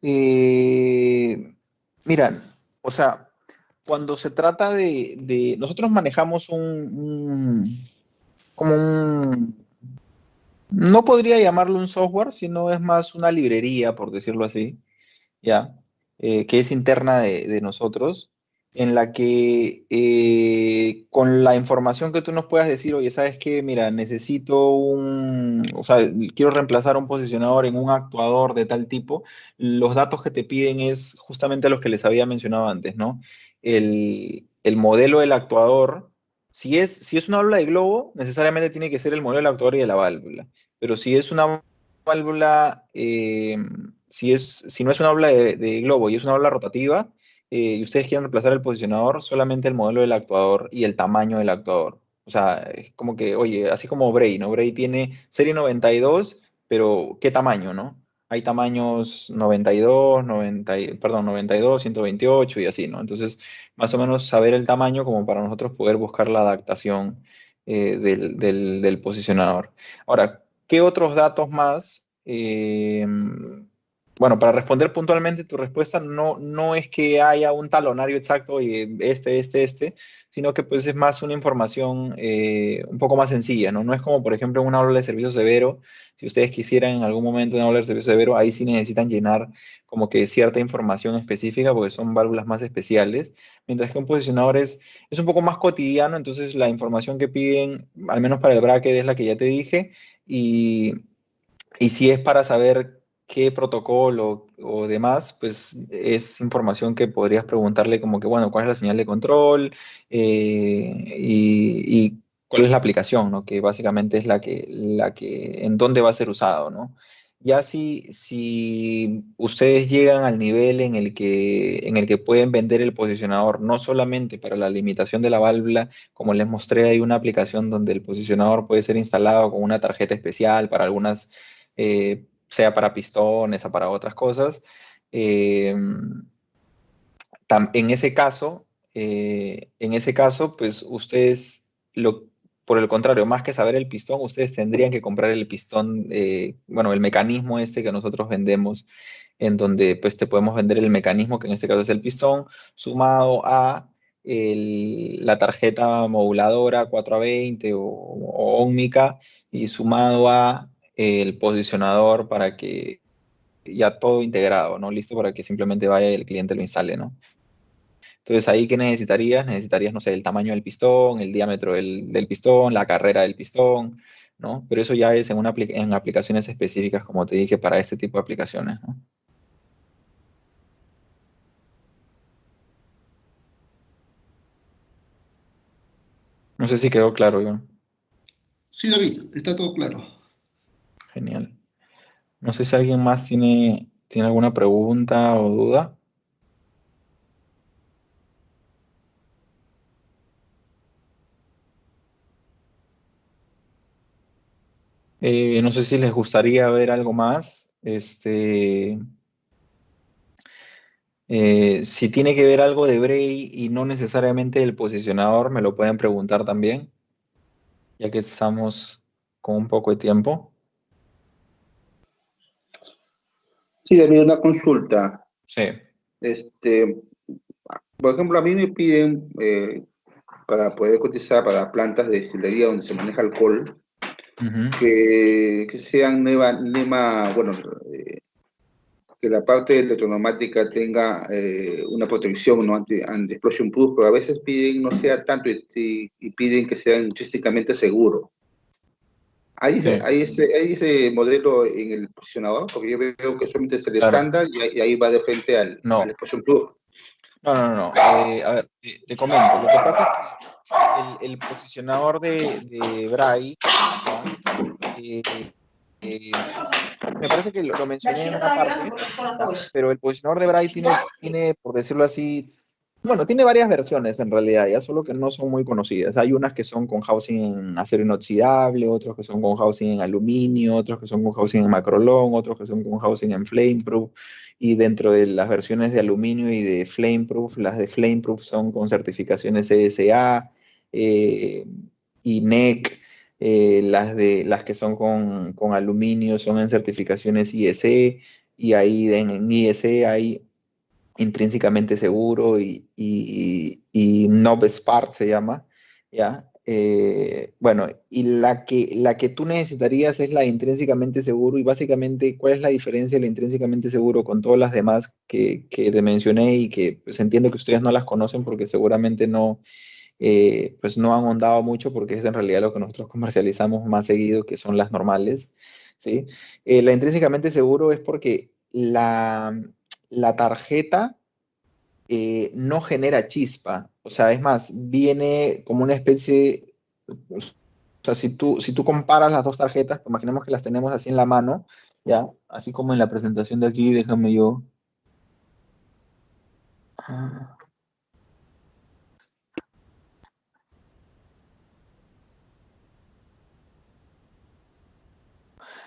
A: Eh, Mira, o sea, cuando se trata nosotros manejamos como no podría llamarlo un software, sino es más una librería, por decirlo así, ¿ya? Que es interna de nosotros, en la que con la información que tú nos puedas decir, oye, ¿sabes qué? Mira, o sea, quiero reemplazar un posicionador en un actuador de tal tipo, los datos que te piden es justamente los que les había mencionado antes, ¿no? El modelo del actuador, si es una válvula de globo, necesariamente tiene que ser el modelo del actuador y de la válvula, pero si es una válvula, si no es una válvula de globo y es una válvula rotativa, y ustedes quieren reemplazar el posicionador, solamente el modelo del actuador y el tamaño del actuador. O sea, es como que, oye, así como Bray, ¿no? Bray tiene serie 92, pero ¿qué tamaño, no? Hay tamaños 92, 92, 128 y así, ¿no? Entonces, más o menos saber el tamaño como para nosotros poder buscar la adaptación del posicionador. Ahora, ¿qué otros datos más? Bueno, para responder puntualmente tu respuesta, no es que haya un talonario exacto y sino que pues es más una información un poco más sencilla, ¿no? No es como, por ejemplo, en una aula de servicio severo. Si ustedes quisieran en algún momento una aula de servicio severo, ahí sí necesitan llenar como que cierta información específica porque son válvulas más especiales, mientras que un posicionador es un poco más cotidiano, entonces la información que piden, al menos para el bracket, es la que ya te dije, y, y si es para saber qué protocolo o demás, pues es información que podrías preguntarle como que, bueno, ¿cuál es la señal de control? Y cuál es la aplicación, ¿no? Que básicamente es en dónde va a ser usado, ¿no? Ya si ustedes llegan al nivel en el que pueden vender el posicionador, no solamente para la limitación de la válvula, como les mostré, hay una aplicación donde el posicionador puede ser instalado con una tarjeta especial para algunas, sea para pistones o para otras cosas. Eh, en ese caso, pues ustedes, por el contrario, más que saber el pistón, ustedes tendrían que comprar el pistón, bueno, el mecanismo este que nosotros vendemos, en donde pues te podemos vender el mecanismo, que en este caso es el pistón, sumado a la tarjeta moduladora 420 o ómmica, y sumado a el posicionador para que ya todo integrado, ¿no? Listo para que simplemente vaya y el cliente lo instale, ¿no? Entonces, ahí, ¿qué necesitarías? Necesitarías, no sé, el tamaño del pistón, el diámetro del pistón, la carrera del pistón, ¿no? Pero eso ya es en aplicaciones específicas, como te dije, para este tipo de aplicaciones, ¿no? No sé si quedó claro, Iván.
C: Sí, David, está todo claro.
A: Genial. No sé si alguien más tiene alguna pregunta o duda. No sé si les gustaría ver algo más. Si tiene que ver algo de Bray y no necesariamente el posicionador, me lo pueden preguntar también, ya que estamos con un poco de tiempo.
B: Sí, David, una consulta.
A: Sí.
B: Por ejemplo, a mí me piden, para poder cotizar para plantas de destilería donde se maneja alcohol,
A: Ujú.
B: que sean bueno, que la parte electroneumática tenga una protección, ¿no? Anti-explosion proof, pero a veces piden no sea tanto y piden que sea intrínsecamente seguro.
A: Sí,
B: Hay ese modelo en el posicionador, porque yo veo que solamente es el
A: claro.
B: estándar y ahí va de frente al
A: No,
B: explosion proof.
A: no. A ver, te comento. Lo que pasa es que el posicionador de Bray, ¿ya? Eh, me parece que lo mencioné en una parte, ¿ya? Pero el posicionador de Bray tiene, por decirlo así, bueno, tiene varias versiones en realidad, ya solo que no son muy conocidas. Hay unas que son con housing en acero inoxidable, otros que son con housing en aluminio, otros que son con housing en macrolón, otros que son con housing en flameproof. Y dentro de las versiones de aluminio y de flameproof, las de flameproof son con certificaciones CSA eh, y NEC. Las que son con aluminio son en certificaciones IEC, y ahí en IEC hay intrínsecamente seguro y NobSpart se llama, ¿ya? Bueno, y la que tú necesitarías es la intrínsecamente seguro, y básicamente, ¿cuál es la diferencia del intrínsecamente seguro con todas las demás que te mencioné y que pues entiendo que ustedes no las conocen porque seguramente no, pues no han ahondado mucho porque es en realidad lo que nosotros comercializamos más seguido, que son las normales, ¿sí? La intrínsecamente seguro es porque la tarjeta no genera chispa. O sea, es más, viene como una especie, o sea, si tú comparas las dos tarjetas, imaginemos que las tenemos así en la mano, ¿ya? Así como en la presentación de aquí, déjame yo. Ah,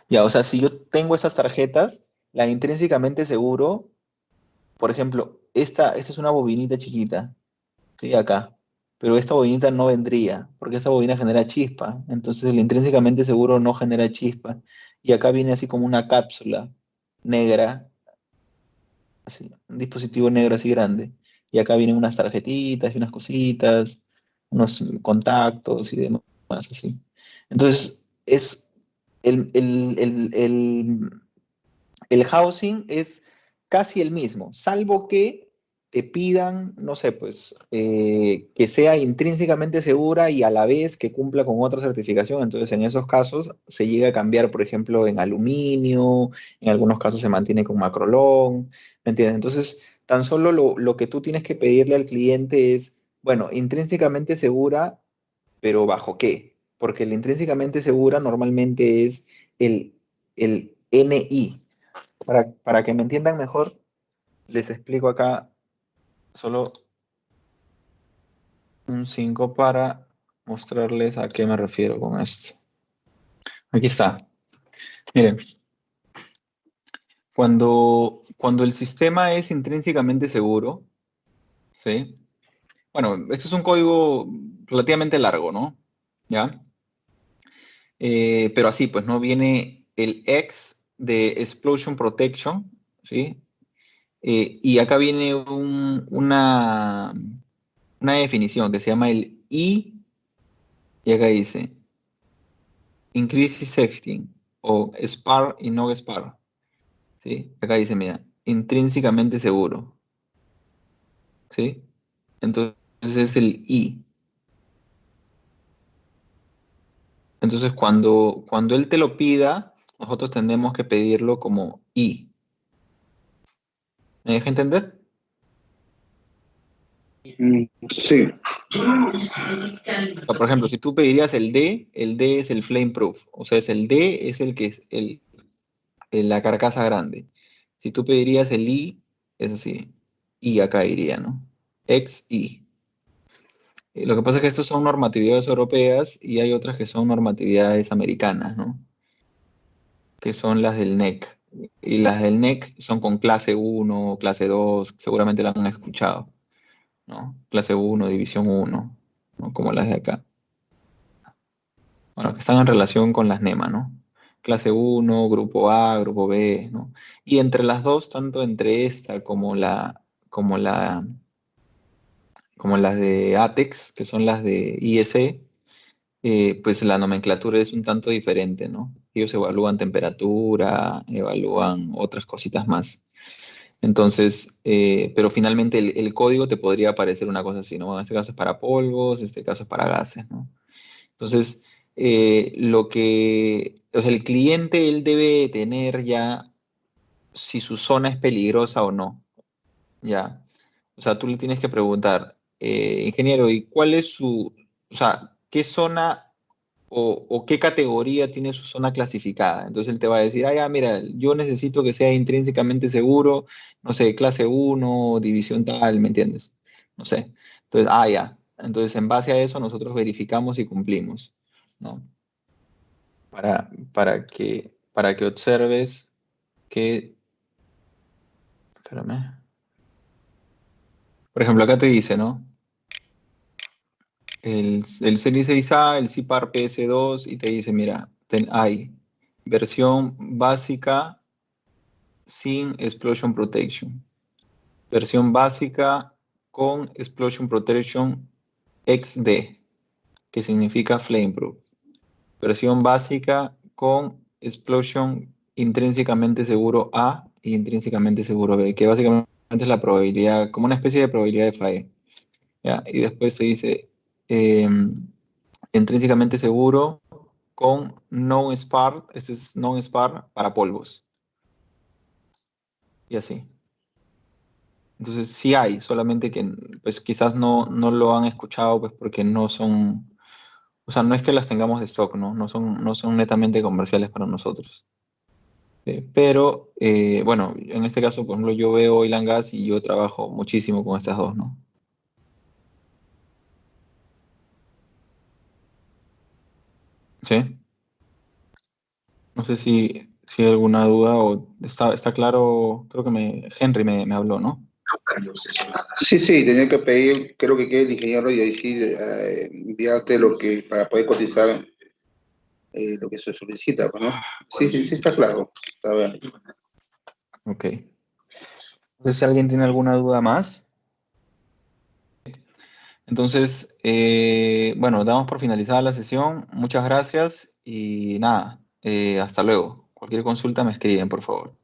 A: ya, o sea, si yo tengo esas tarjetas, la intrínsecamente seguro, por ejemplo, esta es una bobinita chiquita, ¿sí? Acá. Pero esta bobinita no vendría, porque esta bobina genera chispa. Entonces el intrínsecamente seguro no genera chispa. Y acá viene así como una cápsula negra, así, un dispositivo negro así grande. Y acá vienen unas tarjetitas y unas cositas, unos contactos y demás así. Entonces, el housing es casi el mismo, salvo que te pidan, no sé, pues, que sea intrínsecamente segura y a la vez que cumpla con otra certificación. Entonces, en esos casos se llega a cambiar, por ejemplo, en aluminio, en algunos casos se mantiene con macrolón, ¿me entiendes? Entonces, tan solo lo que tú tienes que pedirle al cliente es, bueno, intrínsecamente segura, pero ¿bajo qué? Porque el intrínsecamente segura normalmente es el NI. Para que me entiendan mejor, les explico acá solo un 5 para mostrarles a qué me refiero con esto. Aquí está. Miren, cuando el sistema es intrínsecamente seguro, ¿sí? Bueno, este es un código relativamente largo, ¿no? ¿Ya? Pero así, pues, ¿no? Viene el X de Explosion Protection, ¿sí? Y acá viene una definición que se llama el I, y acá dice Increase Safety o SPAR y no SPAR, ¿sí? Acá dice, mira, intrínsecamente seguro, ¿sí? Entonces es el I. Entonces cuando él te lo pida, nosotros tenemos que pedirlo como I. ¿Me deja entender?
B: Sí.
A: O sea, por ejemplo, si tú pedirías el D es el flame proof, o sea, el D es el que es la carcasa grande. Si tú pedirías el I, es así, I acá iría, ¿no? X, I. Lo que pasa es que estos son normatividades europeas y hay otras que son normatividades americanas, ¿no? que son las del NEC. Y las del NEC son con clase 1, clase 2, seguramente la han escuchado, ¿no? Clase 1, división 1, ¿no? Como las de acá. Bueno, que están en relación con las NEMA, ¿no? Clase 1, grupo A, grupo B, ¿no? Y entre las dos, tanto entre esta como las de ATEX, que son las de IEC, pues la nomenclatura es un tanto diferente, ¿no? Ellos evalúan temperatura, evalúan otras cositas más. Entonces, pero finalmente el código te podría parecer una cosa así, ¿no? En este caso es para polvos, en este caso es para gases, ¿no? Entonces, o sea, el cliente, él debe tener ya si su zona es peligrosa o no, ¿ya? O sea, tú le tienes que preguntar, ingeniero, ¿y cuál es o sea, qué zona o qué categoría tiene su zona clasificada? Entonces él te va a decir, ah, ya, mira, yo necesito que sea intrínsecamente seguro, no sé, clase 1, división tal, ¿me entiendes? No sé. Entonces, ah, ya. Entonces, en base a eso, nosotros verificamos y cumplimos, ¿no? Para que observes que, espérame, por ejemplo, acá te dice, ¿no? El Serie 6A, el CIPAR PS2, y te dice, mira, hay versión básica sin Explosion Protection, versión básica con Explosion Protection XD, que significa Flameproof, versión básica con Explosion intrínsecamente seguro A y intrínsecamente seguro B, que básicamente es la probabilidad, como una especie de probabilidad de falla, ¿ya? Y después te dice intrínsecamente seguro con non-SPAR, este es non-SPAR para polvos, y así. Entonces sí hay, solamente que pues quizás no lo han escuchado pues porque no son, o sea, no es que las tengamos de stock, ¿no? No son netamente comerciales para nosotros. Pero, bueno, en este caso, por ejemplo, yo veo Oil and Gas y yo trabajo muchísimo con estas dos, ¿no? ¿Sí? No sé si hay alguna duda o está claro, creo que Henry me habló, ¿no?
B: Sí, sí, tenía que pedir, creo que el ingeniero y ahí sí enviarte para poder cotizar lo que se solicita, pues, ¿no? Sí, sí, sí está claro. Está bien.
A: Ok. No sé si alguien tiene alguna duda más. Entonces, bueno, damos por finalizada la sesión. Muchas gracias y nada, hasta luego. Cualquier consulta me escriben, por favor.